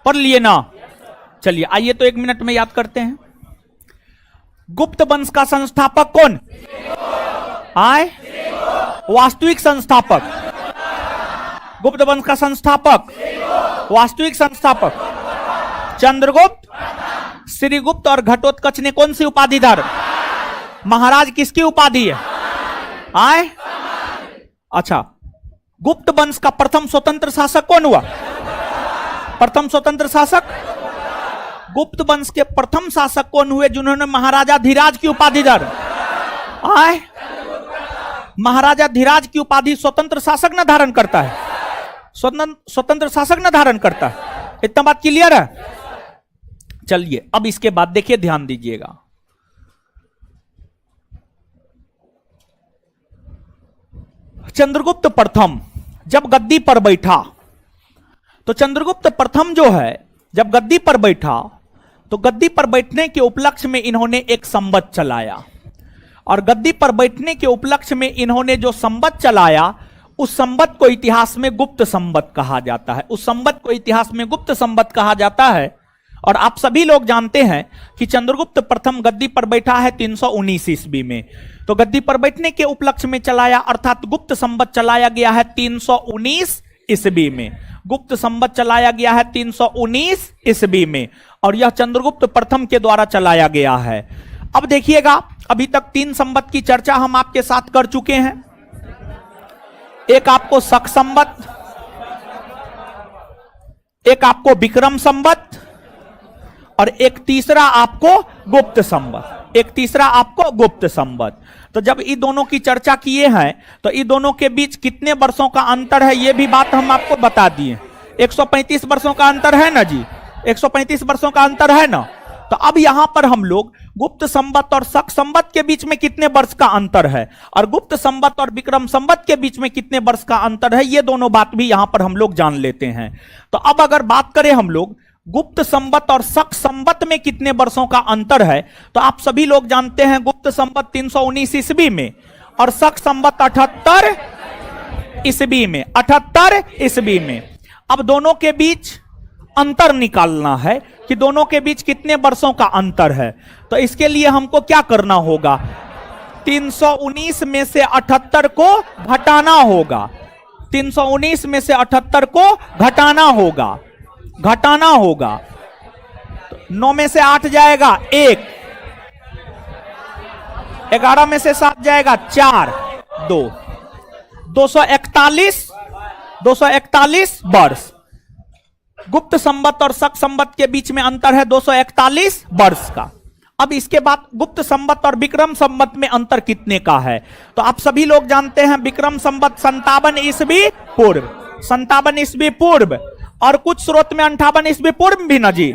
B: पढ़ लिए ना? चलिए आइए तो 1 मिनट में याद करते हैं। गुप्त वंश का संस्थापक कौन? वास्तविक संस्थापक। गुप्त वंश का संस्थापक, वास्तविक संस्थापक चंद्रगुप्त, श्रीगुप्त और घटोत्कच ने कौन सी उपाधि धारण? महाराज किसकी उपाधि है? अच्छा, गुप्त वंश का प्रथम स्वतंत्र शासक कौन हुआ? प्रथम स्वतंत्र शासक, गुप्त वंश के प्रथम शासक कौन हुए जिन्होंने महाराजा धीराज की उपाधि धारण? महाराजा धीराज की उपाधि स्वतंत्र शासक न धारण करता है, स्वतंत्र शासक न धारण करता है। इतना बात क्लियर है? चलिए अब इसके बाद देखिए, ध्यान दीजिएगा। चंद्रगुप्त प्रथम जब गद्दी पर बैठा तो चंद्रगुप्त प्रथम जो है जब गद्दी पर बैठा तो गद्दी पर बैठने के उपलक्ष्य में इन्होंने एक संवत चलाया, और गद्दी पर बैठने के उपलक्ष्य में इन्होंने जो संवत चलाया उस संवत को इतिहास में गुप्त संवत कहा जाता है। उस संवत को इतिहास में गुप्त संवत कहा जाता है। और आप सभी लोग जानते हैं कि चंद्रगुप्त प्रथम गद्दी पर बैठा है 319 ईस्वी में। तो गद्दी पर बैठने के उपलक्ष्य में चलाया अर्थात गुप्त संवत चलाया गया है 319 ईस्वी में। गुप्त संवत चलाया गया है 319 ईस्वी में, और यह चंद्रगुप्त प्रथम के द्वारा चलाया गया है। अब देखिएगा, अभी तक 3 संवत की चर्चा हम आपके साथ कर चुके हैं। एक आपको शक संवत, एक आपको विक्रम संवत, और एक तीसरा आपको गुप्त संवत। एक तीसरा आपको गुप्त संवत। तो जब इन दोनों की चर्चा किए हैं तो इन दोनों के बीच कितने वर्षों का अंतर है यह भी बात हम आपको बता दिए। 135 वर्षों का अंतर है ना जी, 135 वर्षों का अंतर है ना। तो अब यहां पर हम लोग गुप्त संवत और शक संवत के बीच में कितने वर्ष का अंतर है और गुप्त संवत और विक्रम संवत के बीच में कितने वर्ष का अंतर है, ये दोनों बात भी यहां पर हम लोग जान लेते हैं। तो अब अगर बात करें हम लोग गुप्त संवत और शक संवत में कितने वर्षों का अंतर है, तो आप सभी लोग जानते हैं गुप्त संवत 319 ईस्वी में और शक संवत 78 ईस्वी में। 78 ईस्वी में। अब दोनों के बीच अंतर निकालना है कि दोनों के बीच कितने वर्षों का अंतर है। तो इसके लिए हमको क्या करना होगा, 319 में से 78 को घटाना होगा। 319 में से 78 को घटाना होगा, घटाना होगा। 9 में से 8 जाएगा 1, 11 में से 7 जाएगा 4, 2, 241 वर्ष। गुप्त संवत और शक संवत के बीच में अंतर है 241 वर्ष का। अब इसके बाद गुप्त संवत और विक्रम संवत में अंतर कितने का है, तो आप सभी लोग जानते हैं विक्रम संवत 57 ईस्वी पूर्व, 57 ईस्वी पूर्व, और कुछ स्रोत में 58 ईस्वी पूर्व भी ना जी।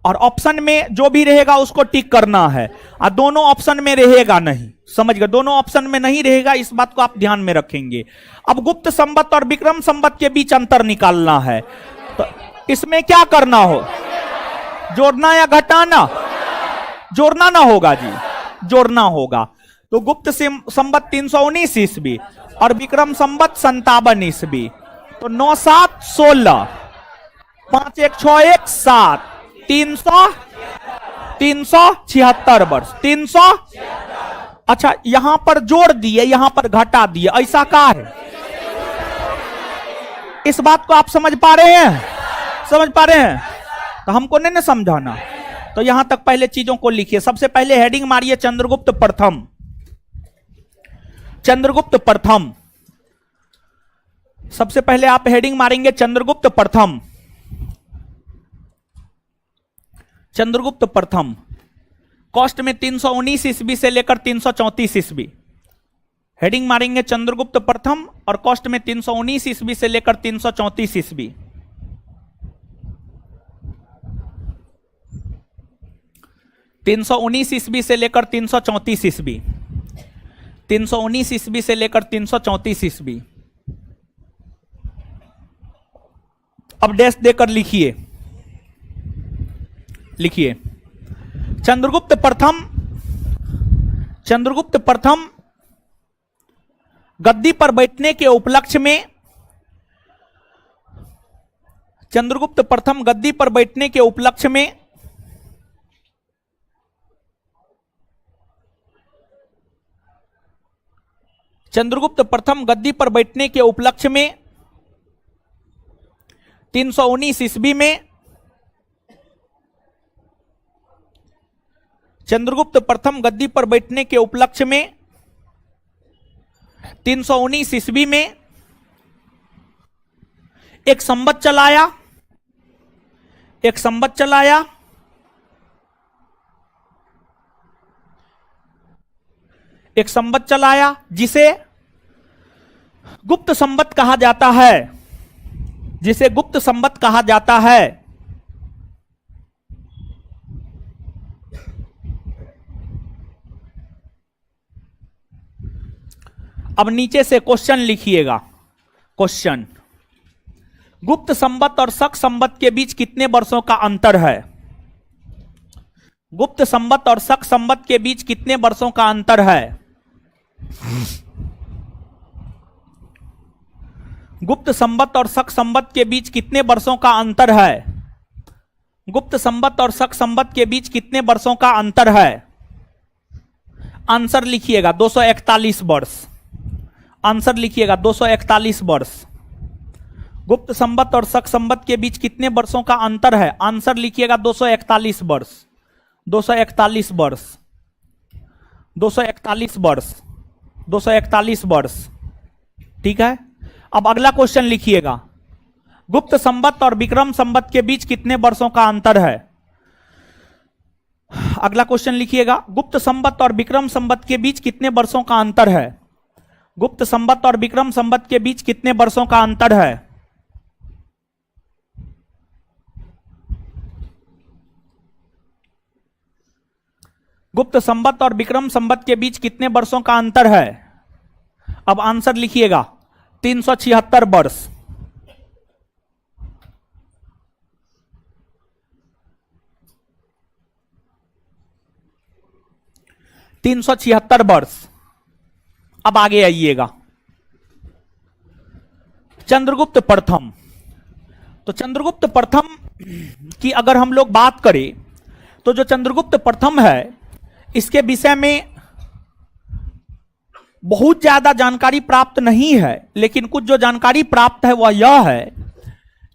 B: और ऑप्शन में जो भी रहेगा उसको टिक करना है, और दोनों ऑप्शन में रहेगा नहीं, समझ गए, दोनों ऑप्शन में नहीं रहेगा, इस बात को आप ध्यान में रखेंगे। अब गुप्त संवत और विक्रम संवत के बीच अंतर निकालना है, तो इसमें क्या करना हो, जोड़ना या घटाना, जोड़ना ना होगा जी, जोड़ना होगा। तो गुप्त संवत 319 ईस्वी और विक्रम संवत 57 ईस्वी, तो 9 7 16, 5 1 6 1 7, 376 वर्ष। 300, अच्छा यहां पर जोड़ दिए, यहां पर घटा दिए, ऐसा का है, इस बात को आप समझ पा रहे हैं, समझ पा रहे हैं। तो हमको नहीं ना समझाना, तो यहां तक पहले चीजों को लिखिए। सबसे पहले हेडिंग मारिए चंद्रगुप्त प्रथम, चंद्रगुप्त प्रथम। सबसे पहले आप हेडिंग मारेंगे चंद्रगुप्त प्रथम, चंद्रगुप्त प्रथम। कॉस्ट में 319 ईस्वी से लेकर 334 ईस्वी। हेडिंग मारेंगे चंद्रगुप्त प्रथम और कॉस्ट में 319 ईस्वी से लेकर 334 ईस्वी। तीन सौ 19 ईस्वी से लेकर 334 ईस्वी, 319 ईस्वी से लेकर 334 ईस्वी। अब डैश देकर लिखिए, लिखिए चंद्रगुप्त प्रथम, चंद्रगुप्त प्रथम गद्दी पर बैठने के उपलक्ष्य में, चंद्रगुप्त प्रथम गद्दी पर बैठने के उपलक्ष्य में चंद्रगुप्त प्रथम गद्दी पर बैठने के उपलक्ष्य में 319 ईस्वी में चंद्रगुप्त प्रथम गद्दी पर बैठने के उपलक्ष्य में 319 ईस्वी में एक संवत चलाया, एक संवत चलाया, एक संवत चलाया जिसे गुप्त संवत कहा जाता है, जिसे गुप्त संवत कहा जाता है। अब नीचे से क्वेश्चन लिखिएगा, क्वेश्चन, गुप्त संवत और शक संवत के बीच कितने वर्षों का अंतर है? गुप्त संवत और शक संवत के बीच कितने वर्षों का अंतर है? गुप्त संवत और शक संवत के बीच कितने वर्षों का अंतर है? गुप्त संवत और शक संवत के बीच कितने वर्षों का अंतर है? आंसर लिखिएगा 241 वर्ष। आंसर लिखिएगा 241 वर्ष। गुप्त संवत और शक संवत के बीच कितने वर्षों का अंतर है? आंसर लिखिएगा 241 वर्ष। 241 वर्ष। 241 वर्ष। 241 वर्ष। ठीक है, अब अगला क्वेश्चन लिखिएगा। गुप्त संवत और विक्रम संवत के बीच कितने वर्षों का अंतर है? अगला क्वेश्चन लिखिएगा। गुप्त संवत और विक्रम संवत के बीच कितने वर्षों का अंतर है? गुप्त संवत और विक्रम संवत के बीच कितने वर्षों का अंतर है? गुप्त संवत और विक्रम संवत के बीच कितने वर्षों का अंतर है? अब आंसर लिखिएगा 376 वर्ष। 376 वर्ष। अब आगे आइएगा, चंद्रगुप्त प्रथम। तो चंद्रगुप्त प्रथम की अगर हम लोग बात करें तो जो चंद्रगुप्त प्रथम है इसके विषय में बहुत ज्यादा जानकारी प्राप्त नहीं है, लेकिन कुछ जो जानकारी प्राप्त है वह यह है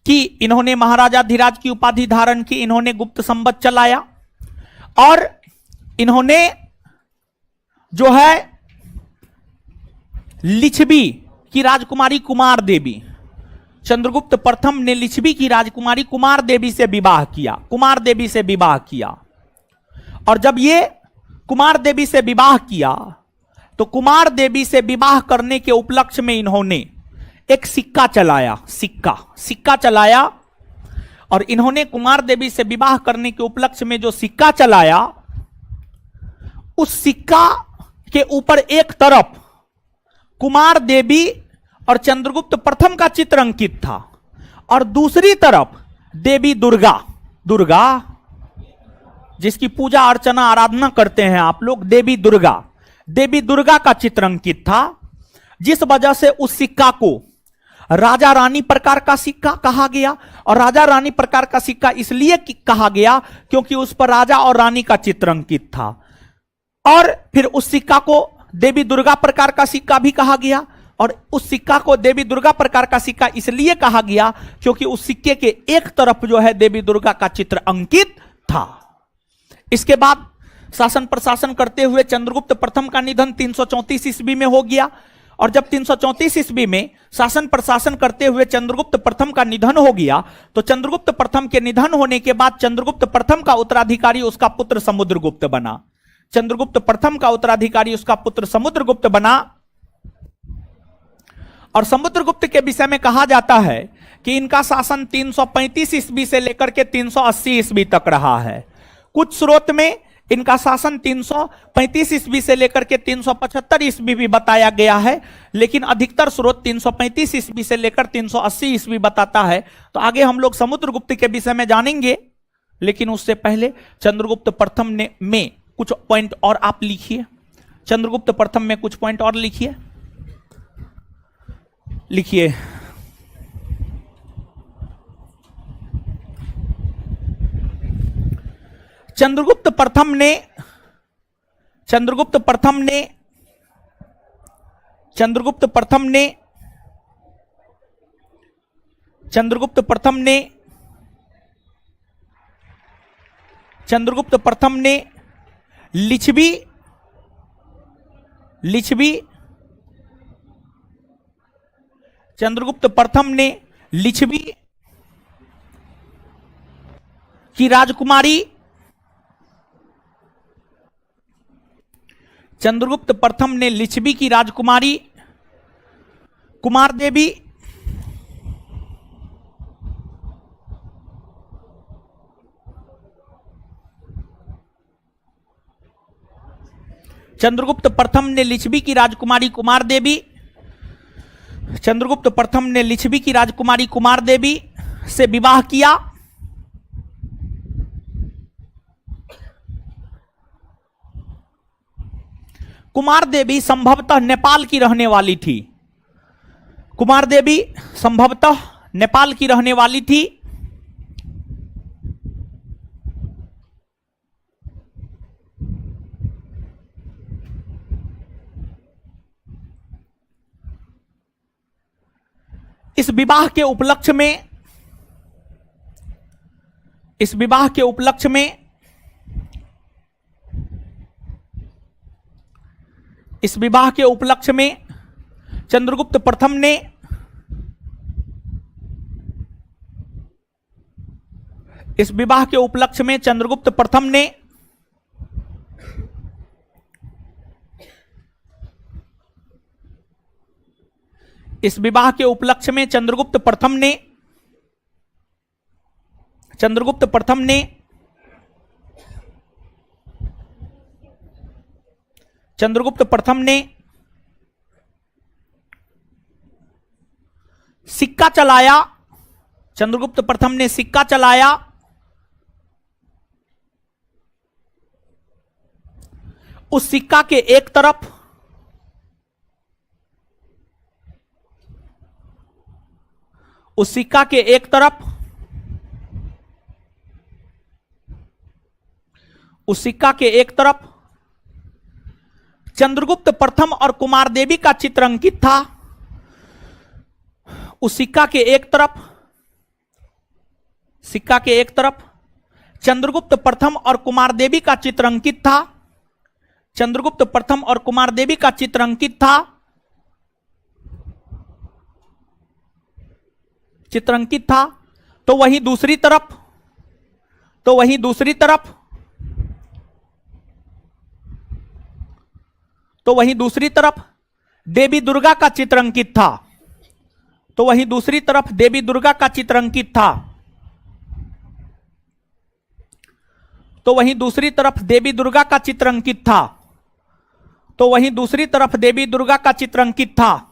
B: कि इन्होंने महाराजा धीराज की उपाधि धारण की, इन्होंने गुप्त संवत चलाया और इन्होंने जो है लिच्छवी की राजकुमारी कुमार देवी, चंद्रगुप्त प्रथम ने लिच्छवी की राजकुमारी कुमार देवी से विवाह किया। कुमार देवी से विवाह किया और जब ये कुमार देवी से विवाह किया तो कुमार देवी से विवाह करने के उपलक्ष्य में इन्होंने एक सिक्का चलाया। सिक्का चलाया और इन्होंने कुमार देवी से विवाह करने के उपलक्ष्य में जो सिक्का चलाया, उस सिक्का के ऊपर एक तरफ कुमार देवी और चंद्रगुप्त प्रथम का चित्र अंकित था और दूसरी तरफ देवी दुर्गा जिसकी पूजा अर्चना आराधना करते हैं आप लोग, देवी दुर्गा का चित्र अंकित था, जिस वजह से उस सिक्का को राजा रानी प्रकार का सिक्का कहा गया। और राजा रानी प्रकार का सिक्का इसलिए कहा गया क्योंकि उस पर राजा और रानी का चित्र अंकित था। और फिर उस सिक्का को देवी दुर्गा प्रकार का सिक्का भी कहा गया और उस सिक्का को देवी दुर्गा प्रकार का सिक्का इसलिए कहा गया क्योंकि उस सिक्के के एक तरफ जो है देवी दुर्गा का चित्र अंकित था। इसके बाद शासन प्रशासन करते हुए चंद्रगुप्त प्रथम का निधन 334 ईस्वी में हो गया और जब 334 ईस्वी में शासन प्रशासन करते हुए चंद्रगुप्त प्रथम का निधन हो गया तो चंद्रगुप्त प्रथम के निधन होने के बाद चंद्रगुप्त प्रथम का उत्तराधिकारी उसका पुत्र समुद्रगुप्त बना। चंद्रगुप्त प्रथम का उत्तराधिकारी उसका पुत्र समुद्रगुप्त बना और समुद्रगुप्त के विषय में कहा जाता है कि इनका शासन 335 ईस्वी से लेकर के 380 ईस्वी तक रहा है। कुछ स्रोत में इनका शासन 335 ईस्वी से लेकर के 375 ईस्वी भी बताया गया है, लेकिन अधिकतर स्रोत 335 ईस्वी से लेकर 380 ईस्वी बताता है। तो आगे हम लोग समुद्रगुप्त के विषय में जानेंगे, लेकिन उससे पहले चंद्रगुप्त प्रथम ने में कुछ पॉइंट और आप लिखिए। चंद्रगुप्त प्रथम में कुछ पॉइंट और लिखिए। चंद्रगुप्त प्रथम ने लिच्छवी की राजकुमारी चंद्रगुप्त प्रथम ने लिच्छवी की राजकुमारी कुमार देवी चंद्रगुप्त प्रथम ने लिच्छवी की राजकुमारी कुमार देवी चंद्रगुप्त प्रथम ने लिच्छवी की राजकुमारी कुमार देवी से विवाह किया। कुमार देवी संभवतः नेपाल की रहने वाली थी। कुमार देवी संभवतः नेपाल की रहने वाली थी। इस विवाह के उपलक्ष्य में चंद्रगुप्त प्रथम ने चंद्रगुप्त प्रथम ने इस विवाह के उपलक्ष्य में चंद्रगुप्त प्रथम ने सिक्का चलाया। चंद्रगुप्त प्रथम ने सिक्का चलाया। उस सिक्का के एक तरफ चंद्रगुप्त प्रथम और कुमार देवी का चित्र अंकित था। उस सिक्का के एक तरफ चंद्रगुप्त प्रथम और कुमार देवी का चित्र अंकित था। चंद्रगुप्त प्रथम और कुमार देवी का चित्र अंकित था। तो वहीं दूसरी तरफ देवी दुर्गा का चित्र अंकित था। तो वहीं दूसरी तरफ देवी दुर्गा का चित्र अंकित था। तो वहीं दूसरी तरफ देवी दुर्गा का चित्र अंकित था। तो वहीं दूसरी तरफ देवी दुर्गा का चित्र अंकित था।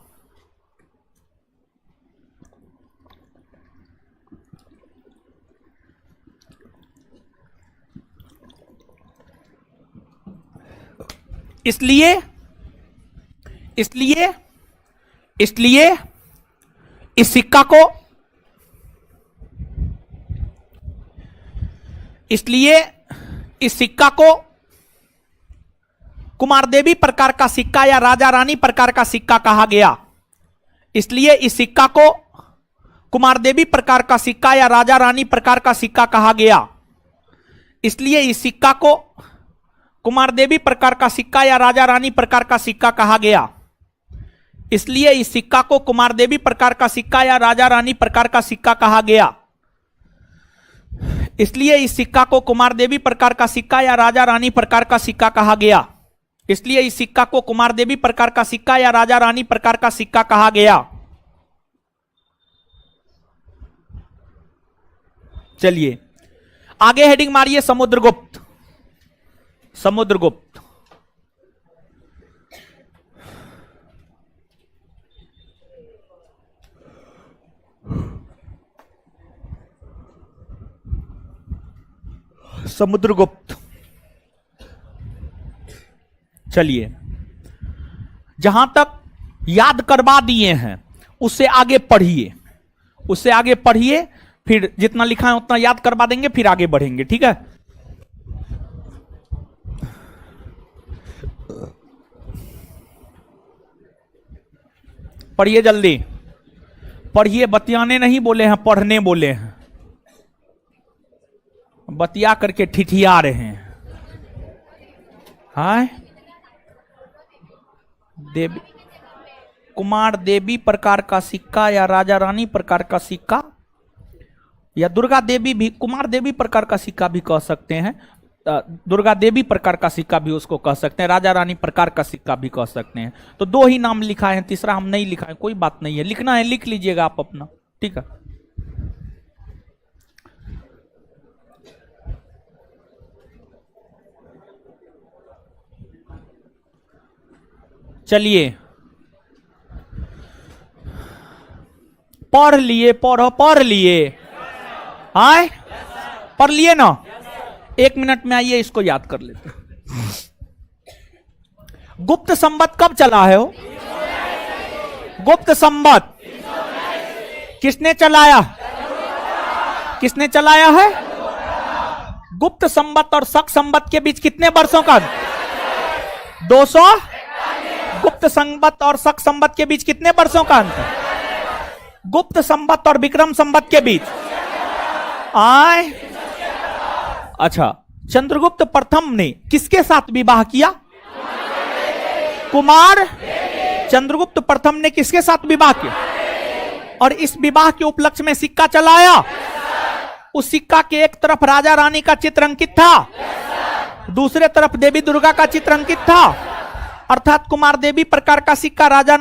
B: इसलिए इस सिक्का को कुमार देवी प्रकार का सिक्का या राजा रानी प्रकार का सिक्का कहा गया। इसलिए इस सिक्का को कुमार देवी प्रकार का सिक्का या राजा रानी प्रकार का सिक्का कहा गया। इसलिए इस सिक्का को कुमार देवी प्रकार का सिक्का या राजा रानी प्रकार का सिक्का कहा गया। इसलिए इस सिक्का को कुमार देवी प्रकार का सिक्का या राजा रानी प्रकार का सिक्का कहा गया। इसलिए इस सिक्का को कुमार देवी प्रकार का सिक्का या राजा रानी प्रकार का सिक्का कहा गया। इसलिए इस सिक्का को कुमार देवी प्रकार का सिक्का या राजा रानी प्रकार का सिक्का कहा गया। चलिए आगे हेडिंग मारिए समुद्रगुप्त। समुद्रगुप्त समुद्रगुप्त चलिए जहां तक याद करवा दिए हैं उससे आगे पढ़िए, फिर जितना लिखा है उतना याद करवा देंगे, फिर आगे बढ़ेंगे। ठीक है, पढ़िए जल्दी पढ़िए। बतियाने नहीं बोले हैं, पढ़ने बोले हैं। बतिया करके ठिठिया रहे हैं। हाय देवी कुमार देवी प्रकार का सिक्का या राजा रानी प्रकार का सिक्का या दुर्गा देवी भी, कुमार देवी प्रकार का सिक्का भी कह सकते हैं, दुर्गा देवी प्रकार का सिक्का भी उसको कह सकते हैं, राजा रानी प्रकार का सिक्का भी कह सकते हैं। तो दो ही नाम लिखा है, तीसरा हम नहीं लिखा है, कोई बात नहीं है। लिखना है लिख लीजिएगा आप अपना। ठीक है, चलिए पढ़ लिए, पढ़ लिए, आए पढ़ लिए ना। 1 मिनट में आइए इसको याद कर लेते हैं। गुप्त संवत कब चला है हो? गुप्त संवत किसने चलाया? किसने चलाया है? गुप्त संवत और शक संवत के बीच कितने वर्षों का? 200। गुप्त संवत और शक संवत के बीच कितने वर्षों का अंतर? गुप्त संवत और विक्रम संवत के बीच आए। अच्छा, चंद्रगुप्त प्रथम ने किसके साथ विवाह किया? कुमार। चंद्रगुप्त प्रथम ने किसके साथ विवाह किया? और इस विवाह के उपलक्ष्य में सिक्का चलाया। उस सिक्का के एक तरफ राजा रानी का चित्र अंकित था, दूसरे तरफ देवी दुर्गा का चित्र अंकित था। अर्थात कुमार देवी प्रकार का सिक्का, राजा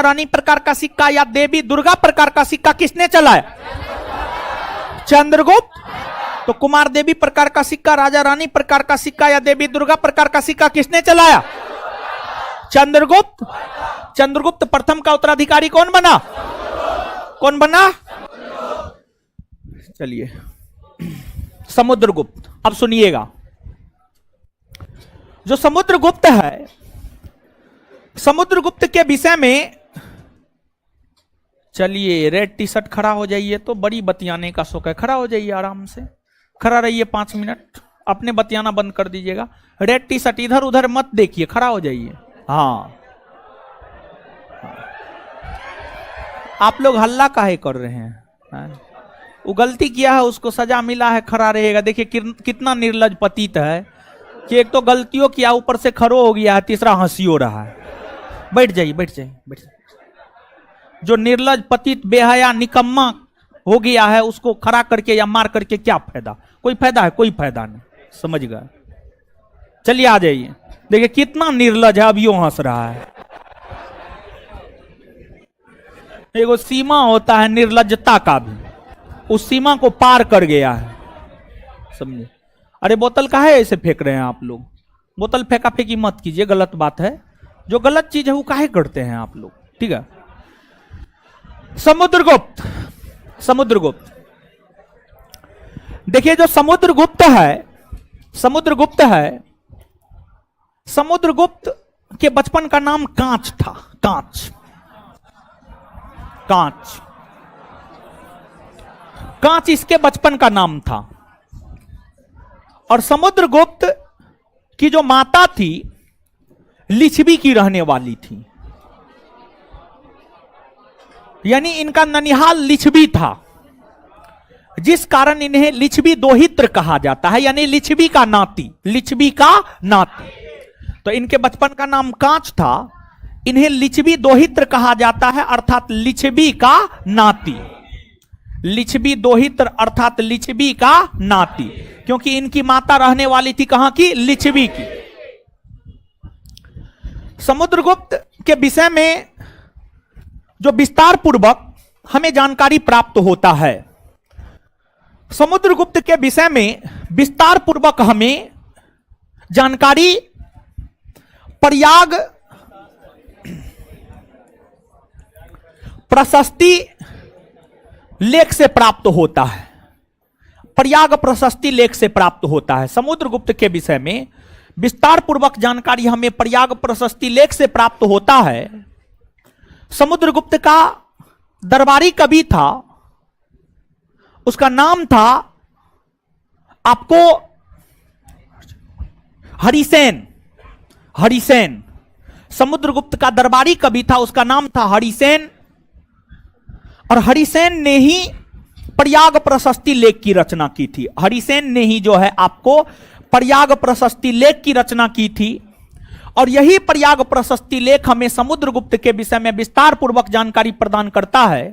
B: रानी प्रकार का सिक्का या देवी दुर्गा प्रकार का सिक्का किसने चलाया? चंद्रगुप्त। तो कुमार देवी प्रकार का सिक्का, राजा रानी प्रकार का सिक्का या देवी दुर्गा प्रकार का सिक्का किसने चलाया? चंद्रगुप्त। चंद्रगुप्त प्रथम का उत्तराधिकारी कौन बना? कौन बना? चलिए, समुद्रगुप्त। अब सुनिएगा, जो समुद्रगुप्त है, समुद्रगुप्त के विषय में, चलिए रेड टी शर्ट खड़ा हो जाइए, तो बड़ी बतियाने का शौक है, खड़ा हो जाइए, आराम से खड़ा रहिए 5 मिनट, अपने बतियाना बंद कर दीजिएगा। रेड टी शर्ट इधर उधर मत देखिए, खड़ा हो जाइए। हाँ, आप लोग हल्ला काहे कर रहे हैं? वो गलती किया है, उसको सजा मिला है, खड़ा रहेगा। देखिए कितना निर्लज पतित है कि एक तो गलतियों किया, ऊपर से खड़ो हो गया है, तीसरा हंसी हो रहा है। बैठ जाइए, बैठ जाइए, बैठ जाइए। जो निर्लज पतित बेहया निकम्मा हो गया है, उसको खड़ा करके या मार करके क्या फायदा? कोई फायदा है? कोई फायदा नहीं, समझ गए? चलिए आ जाइए। देखिए कितना निर्लज है, अभी हंस रहा है। एगो सीमा होता है निर्लजता का भी, उस सीमा को पार कर गया है, समझे? अरे बोतल काहे ऐसे फेंक रहे हैं आप लोग? बोतल फेंका फेंकी मत कीजिए, गलत बात है। जो गलत चीज है वो काहे करते हैं आप लोग? ठीक है। समुद्रगुप्त। समुद्रगुप्त, देखिए जो समुद्रगुप्त है, समुद्रगुप्त है, समुद्रगुप्त के बचपन का नाम कांच था। कांच, कांच, कांच इसके बचपन का नाम था। और समुद्रगुप्त की जो माता थी, लिच्छवी की रहने वाली थी, यानी इनका ननिहाल लिच्छवी था, जिस कारण इन्हें लिच्छवी दोहित्र कहा जाता है, यानी लिच्छवी का नाती, लिच्छवी का नाती। तो इनके बचपन का नाम कांच था, इन्हें लिच्छवी दोहित्र कहा जाता है, अर्थात लिच्छवी का नाती। लिच्छवी दोहित्र अर्थात लिच्छवी का नाती, क्योंकि इनकी माता रहने वाली थी कहां की? लिच्छवी की। समुद्रगुप्त के विषय में जो विस्तार पूर्वक हमें जानकारी प्राप्त होता है, समुद्रगुप्त के विषय में विस्तार पूर्वक हमें जानकारी प्रयाग प्रशस्ति लेख से प्राप्त होता है। प्रयाग प्रशस्ति लेख से प्राप्त होता है। समुद्रगुप्त के विषय में विस्तार पूर्वक जानकारी हमें प्रयाग प्रशस्ति लेख से प्राप्त होता है। समुद्रगुप्त का दरबारी कवि था, उसका नाम था आपको हरिसेन। हरिसेन समुद्रगुप्त का दरबारी कवि था, उसका नाम था हरिसेन। और हरिसेन ने ही प्रयाग प्रशस्ति लेख की रचना की थी। हरिसेन ने ही जो है आपको प्रयाग प्रशस्ति लेख की रचना की थी। और यही प्रयाग प्रशस्ति लेख हमें समुद्रगुप्त के विषय में विस्तार पूर्वक जानकारी प्रदान करता है।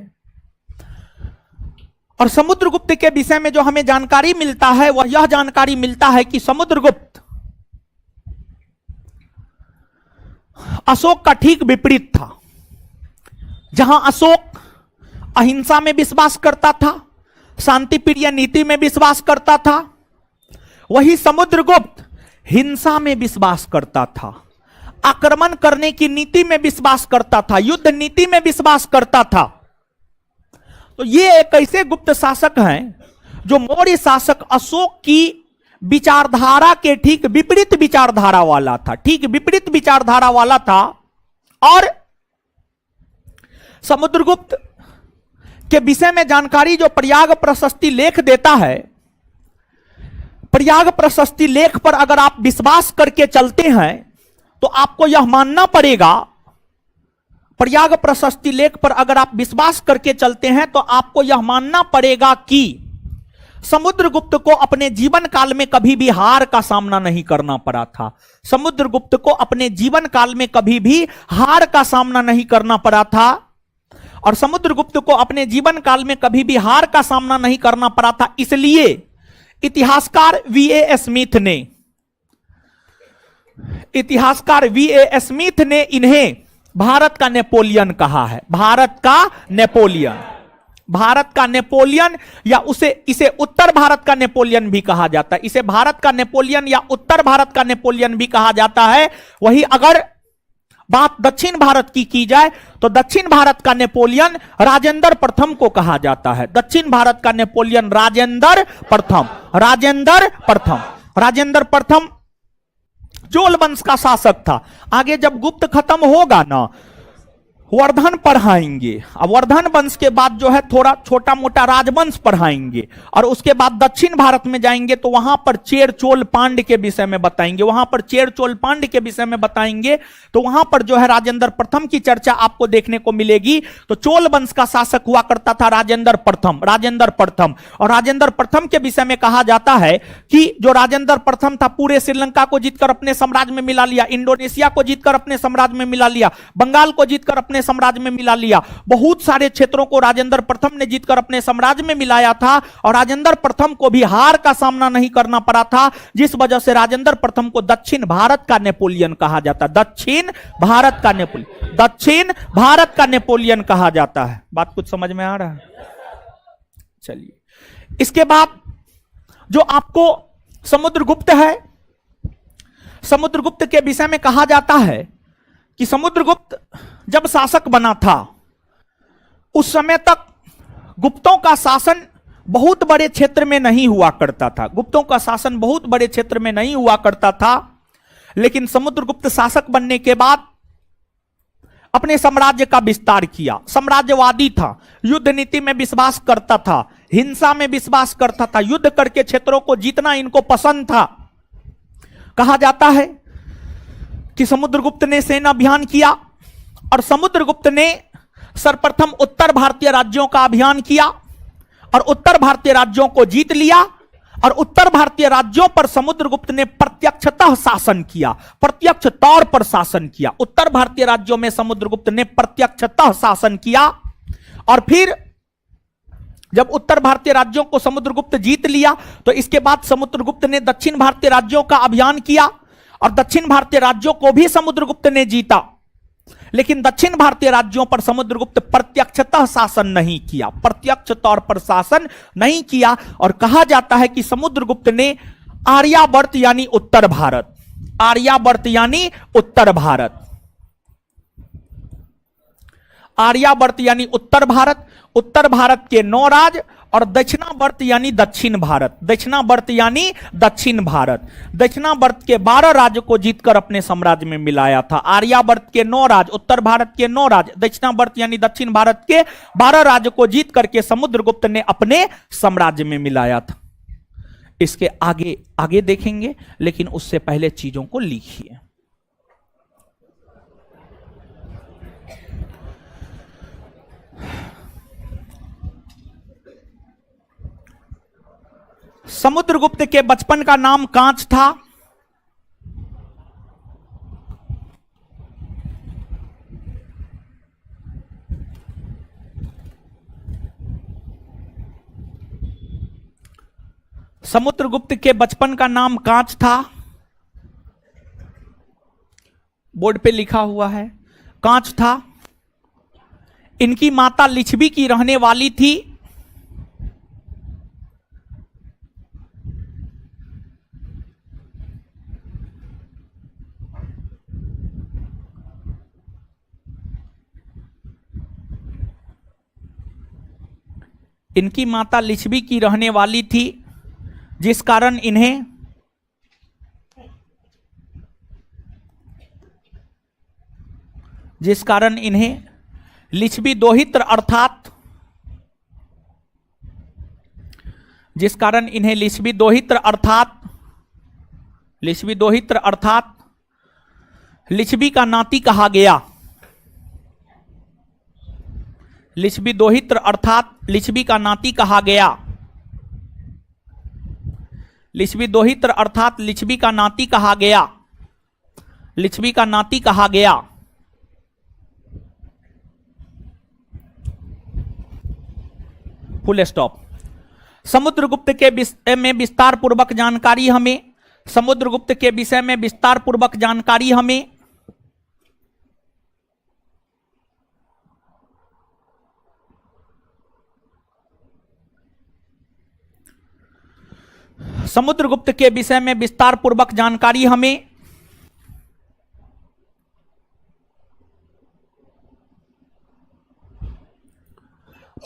B: और समुद्रगुप्त के विषय में जो हमें जानकारी मिलता है वह यह जानकारी मिलता है कि समुद्रगुप्त अशोक का ठीक विपरीत था। जहां अशोक अहिंसा में विश्वास करता था, शांति प्रिय नीति में विश्वास करता था, वही समुद्रगुप्त हिंसा में विश्वास करता था, आक्रमण करने की नीति में विश्वास करता था, युद्ध नीति में विश्वास करता था। तो ये एक ऐसे गुप्त शासक हैं जो मौर्य शासक अशोक की विचारधारा के ठीक विपरीत विचारधारा वाला था, ठीक विपरीत विचारधारा वाला था। और समुद्रगुप्त के विषय में जानकारी जो प्रयाग प्रशस्ति लेख देता है, प्रयाग प्रशस्ति लेख पर अगर आप विश्वास करके चलते हैं तो आपको यह मानना पड़ेगा, प्रयाग प्रशस्ति लेख पर अगर आप विश्वास करके चलते हैं तो आपको यह मानना पड़ेगा कि समुद्रगुप्त को अपने जीवन काल में कभी भी हार का सामना नहीं करना पड़ा था। समुद्रगुप्त को अपने जीवन काल में कभी भी हार का सामना नहीं करना पड़ा था। और समुद्रगुप्त को अपने जीवन काल में कभी भी हार का सामना नहीं करना पड़ा था, इसलिए इतिहासकार वी ए स्मिथ ने इन्हें भारत का नेपोलियन कहा है। भारत का नेपोलियन या इसे उत्तर भारत का नेपोलियन भी कहा जाता है। इसे भारत का नेपोलियन या उत्तर भारत का नेपोलियन भी कहा जाता है। वही अगर बात दक्षिण भारत की जाए तो दक्षिण भारत का नेपोलियन राजेंद्र प्रथम को कहा जाता है। दक्षिण भारत का नेपोलियन राजेंद्र प्रथम चोल वंश का शासक था। आगे जब गुप्त खत्म होगा ना, वर्धन पढ़ाएंगे। अब वर्धन वंश के बाद जो है थोड़ा छोटा मोटा राजवंश पढ़ाएंगे और उसके बाद दक्षिण भारत में जाएंगे तो वहां पर चेर चोल पांड्य के विषय में बताएंगे। तो वहां पर जो है राजेंद्र प्रथम की चर्चा आपको देखने को मिलेगी। तो चोल वंश का शासक हुआ करता था राजेंद्र प्रथम। और राजेंद्र प्रथम के विषय में कहा जाता है कि जो राजेंद्र प्रथम था पूरे श्रीलंका को जीतकर अपने साम्राज्य में मिला लिया, इंडोनेशिया को जीतकर अपने साम्राज्य में मिला लिया, बंगाल को जीतकर अपने साम्राज्य में मिला लिया। बहुत सारे क्षेत्रों को राजेंद्र प्रथम ने जीतकर अपने साम्राज्य में मिलाया था और राजेंद्र प्रथम को भी हार का सामना नहीं करना पड़ा था, जिस वजह से राजेंद्र प्रथम को दक्षिण भारत का नेपोलियन कहा जाता है। दक्षिण भारत का नेपोलियन कहा जाता है। बात कुछ समझ में आ रहा है? चलिए, इसके बाद जो आपको समुद्रगुप्त है, समुद्रगुप्त के विषय में कहा जाता है कि समुद्रगुप्त जब शासक बना था उस समय तक गुप्तों का शासन बहुत बड़े क्षेत्र में नहीं हुआ करता था। लेकिन समुद्रगुप्त शासक बनने के बाद अपने साम्राज्य का विस्तार किया। साम्राज्यवादी था, युद्ध नीति में विश्वास करता था, हिंसा में विश्वास करता था, युद्ध करके क्षेत्रों को जीतना इनको पसंद था। कहा जाता है कि समुद्रगुप्त ने सेना अभियान किया और समुद्रगुप्त ने सर्वप्रथम उत्तर भारतीय राज्यों का अभियान किया और उत्तर भारतीय राज्यों को जीत लिया। और उत्तर भारतीय राज्यों पर समुद्रगुप्त ने प्रत्यक्षतः शासन किया, प्रत्यक्ष तौर पर शासन किया। उत्तर भारतीय राज्यों में समुद्रगुप्त ने प्रत्यक्षतः शासन किया। और फिर जब उत्तर भारतीय राज्यों को समुद्रगुप्त जीत लिया तो इसके बाद समुद्रगुप्त ने दक्षिण भारतीय राज्यों का अभियान किया और दक्षिण भारतीय राज्यों को भी समुद्रगुप्त ने जीता। लेकिन दक्षिण भारतीय राज्यों पर समुद्रगुप्त प्रत्यक्षतः शासन नहीं किया, प्रत्यक्ष तौर पर शासन नहीं किया। और कहा जाता है कि समुद्रगुप्त ने आर्यावर्त यानी उत्तर भारत, उत्तर भारत के 9 राज्य और दक्षिणावर्त यानी दक्षिण भारत के 12 राज्य को जीतकर अपने साम्राज्य में मिलाया था। आर्यावर्त के 9 राज्य, उत्तर भारत के 9 राज्य, दक्षिणावर्त यानी दक्षिण भारत के 12 राज्य को जीत करके समुद्रगुप्त ने अपने साम्राज्य में मिलाया था। इसके आगे देखेंगे, लेकिन उससे पहले चीजों को लिखिए। समुद्रगुप्त के बचपन का नाम कांच था। समुद्रगुप्त के बचपन का नाम कांच था, बोर्ड पे लिखा हुआ है, कांच था। इनकी माता लिच्छवी की रहने वाली थी। इनकी माता लिच्छवी की रहने वाली थी, जिस कारण इन्हें लिच्छवी दोहित्र अर्थात लिच्छवी का नाती कहा गया। लिच्छवी दोहित्र अर्थात लिच्छवी का नाती कहा गया। लिच्छवी दोहित्र अर्थात लिच्छवी का नाती कहा गया। लिच्छवी का नाती कहा गया। Full stop. समुद्रगुप्त के विषय में विस्तार पूर्वक जानकारी हमें समुद्रगुप्त के विषय में विस्तार पूर्वक जानकारी हमें समुद्रगुप्त के विषय में विस्तार पूर्वक जानकारी हमें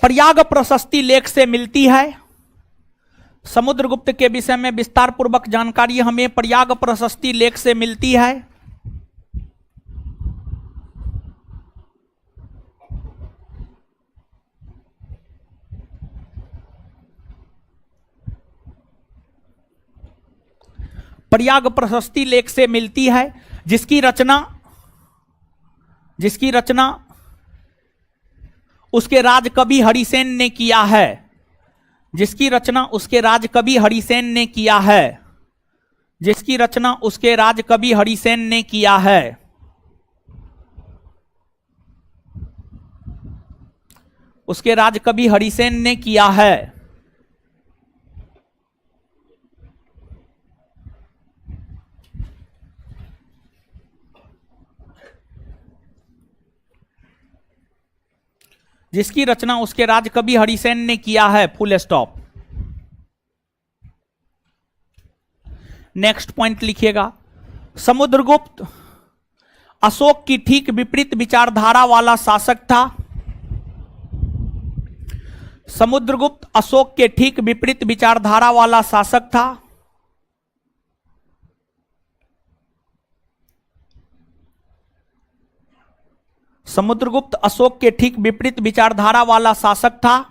B: प्रयाग प्रशस्ति लेख से मिलती है। समुद्रगुप्त के विषय में विस्तार पूर्वक जानकारी हमें प्रयाग प्रशस्ति लेख से मिलती है। प्रयाग प्रशस्ति लेख से मिलती है, जिसकी रचना उसके राजकवि हरिसेन ने किया है। जिसकी रचना उसके राजकवि हरिसेन ने किया है। जिसकी रचना उसके राजकवि हरिसेन ने किया है। उसके राजकवि हरिसेन ने किया है। जिसकी रचना उसके राजकवि हरिसेन ने किया है। Full stop. नेक्स्ट पॉइंट लिखिएगा। समुद्रगुप्त अशोक की ठीक विपरीत विचारधारा वाला शासक था। समुद्रगुप्त अशोक के ठीक विपरीत विचारधारा वाला शासक था। समुद्रगुप्त अशोक के ठीक विपरीत विचारधारा वाला शासक था।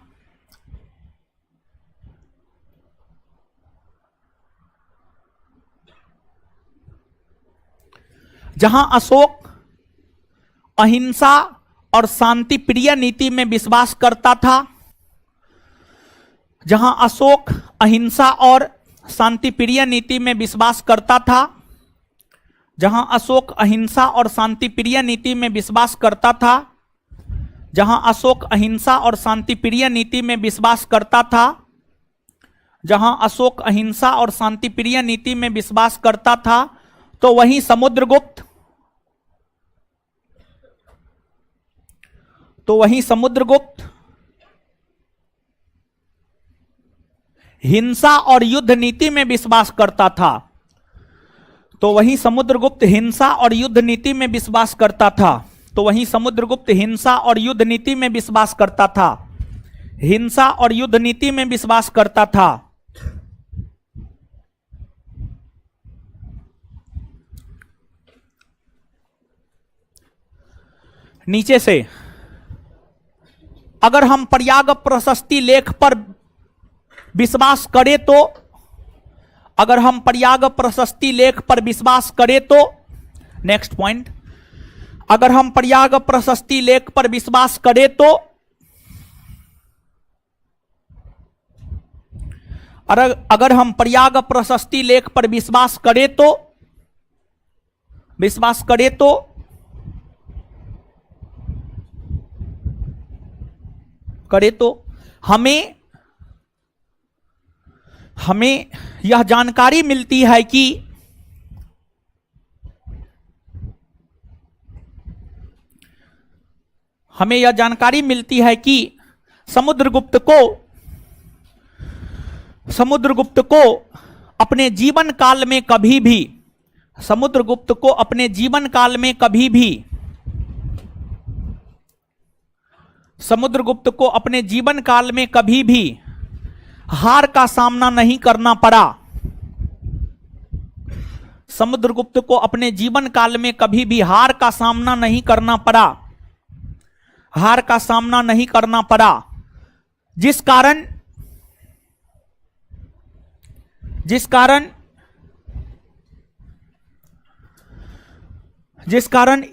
B: जहां अशोक अहिंसा और शांति प्रिय नीति में विश्वास करता था। जहां अशोक अहिंसा और शांति प्रिय नीति में विश्वास करता था। जहां अशोक अहिंसा और शांति प्रिय नीति में विश्वास करता था। जहां अशोक अहिंसा और शांति प्रिय नीति में विश्वास करता था। जहां अशोक अहिंसा और शांति प्रिय नीति में विश्वास करता था, तो वहीं समुद्रगुप्त हिंसा और युद्ध नीति में विश्वास करता था। तो वहीं समुद्रगुप्त हिंसा और युद्ध नीति में विश्वास करता था। तो वहीं समुद्रगुप्त हिंसा और युद्ध नीति में विश्वास करता था। हिंसा और युद्ध नीति में विश्वास करता था। नीचे से अगर हम प्रयाग प्रशस्ति लेख पर विश्वास करें तो अगर हम प्रयाग प्रशस्ति लेख पर विश्वास करें तो नेक्स्ट पॉइंट, अगर हम प्रयाग प्रशस्ति लेख पर विश्वास करें तो अगर हम प्रयाग प्रशस्ति लेख पर विश्वास करें तो हमें यह जानकारी मिलती है कि समुद्रगुप्त को अपने जीवन काल में कभी भी समुद्रगुप्त को अपने जीवन काल में कभी भी हार का सामना नहीं करना पड़ा। समुद्रगुप्त को अपने जीवन काल में कभी भी हार का सामना नहीं करना पड़ा, हार का सामना नहीं करना पड़ा, जिस कारण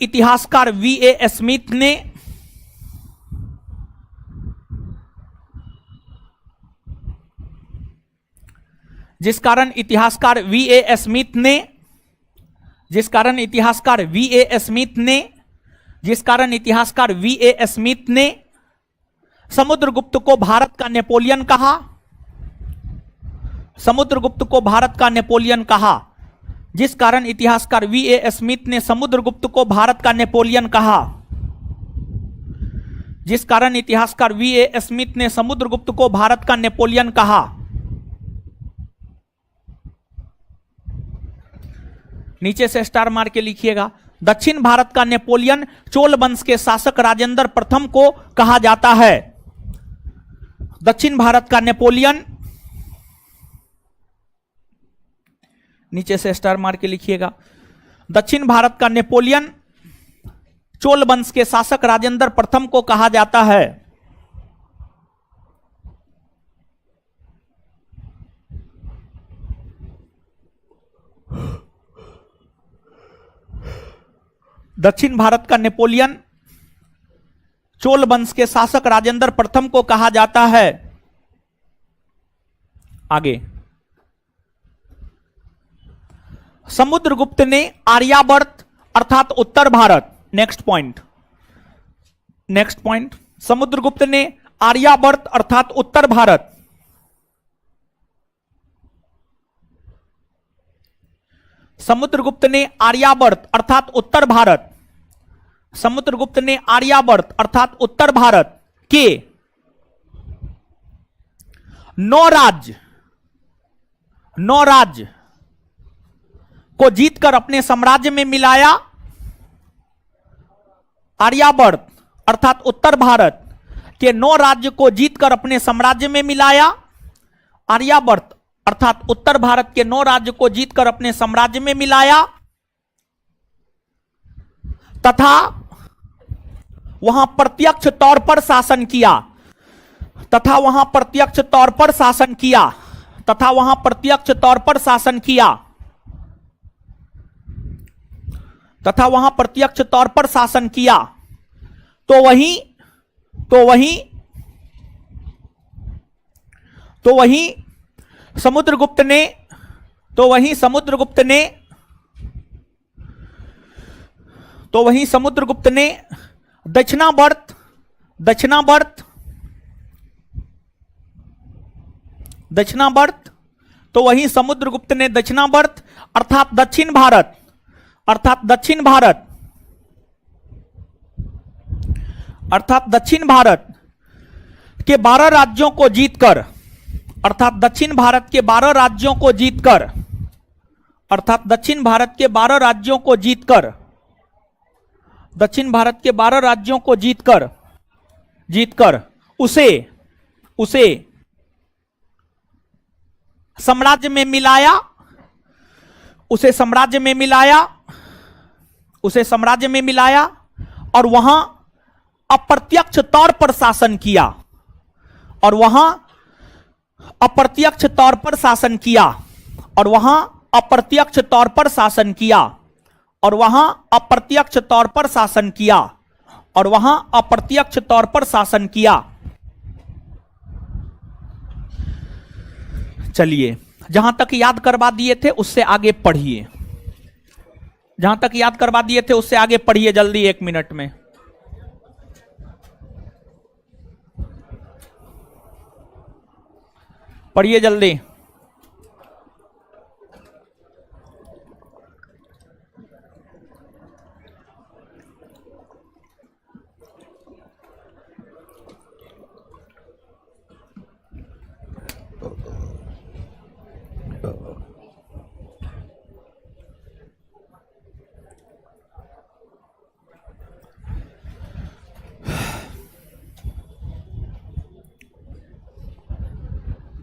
B: इतिहासकार वीए स्मिथ ने जिस कारण इतिहासकार वीए स्मिथ ने समुद्रगुप्त को भारत का नेपोलियन कहा। समुद्रगुप्त को भारत का नेपोलियन कहा। जिस कारण इतिहासकार वीए स्मिथ ने समुद्रगुप्त को भारत का नेपोलियन कहा। जिस कारण इतिहासकार वीए स्मिथ ने समुद्रगुप्त को भारत का नेपोलियन कहा। नीचे से स्टार मार के लिखिएगा। दक्षिण भारत का नेपोलियन चोल वंश के शासक राजेंद्र प्रथम को कहा जाता है। दक्षिण भारत का नेपोलियन, नीचे से स्टार मार के लिखिएगा। दक्षिण भारत का नेपोलियन चोल वंश के शासक राजेंद्र प्रथम को कहा जाता है। दक्षिण भारत का नेपोलियन चोल वंश के शासक राजेंद्र प्रथम को कहा जाता है। आगे, समुद्रगुप्त ने आर्यावर्त अर्थात उत्तर भारत, नेक्स्ट पॉइंट, समुद्रगुप्त ने आर्यावर्त अर्थात उत्तर भारत, समुद्रगुप्त ने आर्यावर्त अर्थात उत्तर भारत, समुद्रगुप्त ने आर्यावर्त अर्थात उत्तर भारत के 9 राज्य को जीतकर अपने साम्राज्य में मिलाया। आर्यावर्त अर्थात उत्तर भारत के 9 राज्य को जीतकर अपने साम्राज्य में मिलाया। आर्यावर्त अर्थात उत्तर भारत के 9 राज्य को जीतकर अपने साम्राज्य में मिलाया तथा वहां प्रत्यक्ष तौर पर शासन किया। तथा वहां प्रत्यक्ष तौर पर शासन किया। तथा वहां प्रत्यक्ष तौर पर शासन किया। तथा वहां प्रत्यक्ष तौर पर शासन किया। तो वहीं समुद्रगुप्त ने दक्षिणावर्त तो वहीं समुद्रगुप्त ने दक्षिणावर्त अर्थात दक्षिण भारत के 12 राज्यों को जीतकर अर्थात दक्षिण भारत के 12 राज्यों को जीतकर दक्षिण भारत के 12 राज्यों को जीतकर उसे साम्राज्य में मिलाया। उसे साम्राज्य में मिलाया और वहां अप्रत्यक्ष तौर पर शासन किया। और वहां अप्रत्यक्ष तौर पर शासन किया। और वहां अप्रत्यक्ष तौर पर शासन किया। और वहां अप्रत्यक्ष तौर पर शासन किया। और वहां अप्रत्यक्ष तौर पर शासन किया। चलिए, जहां तक याद करवा दिए थे उससे आगे पढ़िए। जहां तक याद करवा दिए थे उससे आगे पढ़िए जल्दी, 1 मिनट में। पढ़िए जल्दी।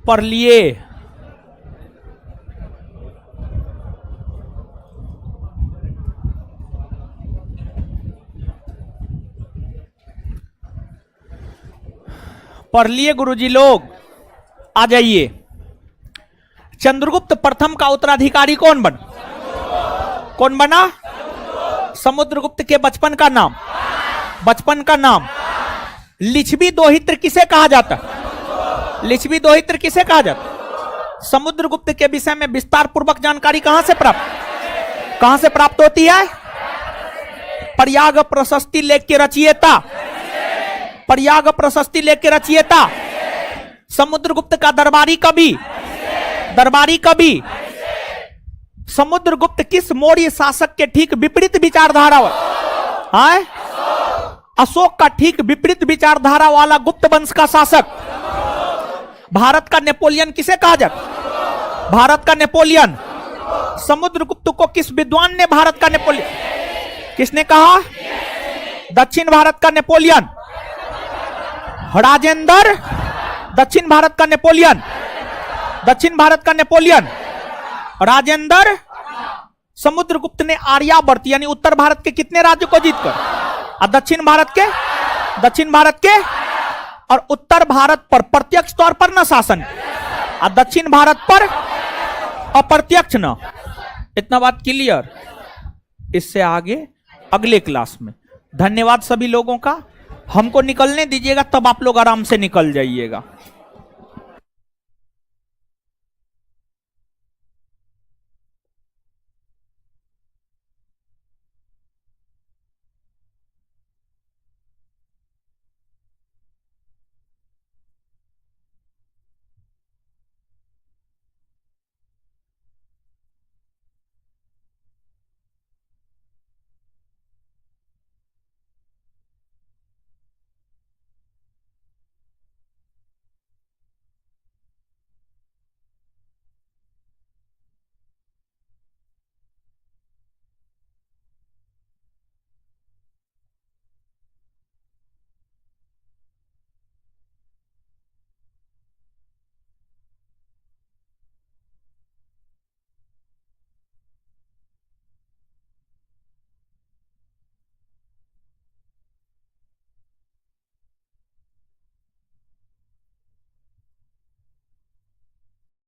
B: पढ़ लिए। पढ़ लिए गुरुजी लोग, आ जाइए। चंद्रगुप्त प्रथम का उत्तराधिकारी कौन बना? समुद्रगुप्त के बचपन का नाम। लिच्छवी दोहित्र किसे कहा जाता? लिच्छवी दोहित्र किसे कहा जाता? समुद्रगुप्त के विषय में विस्तार पूर्वक जानकारी कहां से प्राप्त होती है? प्रयाग प्रशस्ति लेख के रचयिता, समुद्रगुप्त का दरबारी कवि। समुद्रगुप्त किस मौर्य शासक के ठीक विपरीत विचारधारा है? अशोक का ठीक विपरीत विचारधारा वाला गुप्त वंश का शासक। भारत का नेपोलियन किसे कहा जाता? भारत का नेपोलियन। समुद्रगुप्त को किस विद्वान ने भारत का नेपोलियन, किसने कहा? दक्षिण भारत का नेपोलियन राजेंद्र। दक्षिण भारत का नेपोलियन राजेंद्र। समुद्रगुप्त ने आर्यावर्त यानी उत्तर भारत के कितने राज्य को जीतकर, और दक्षिण भारत के और उत्तर भारत पर प्रत्यक्ष तौर पर न शासन, और दक्षिण भारत पर अप्रत्यक्ष न। इतना बात क्लियर? इससे आगे अगले क्लास में। धन्यवाद सभी लोगों का। हमको निकलने दीजिएगा, तब आप लोग आराम से निकल जाइएगा।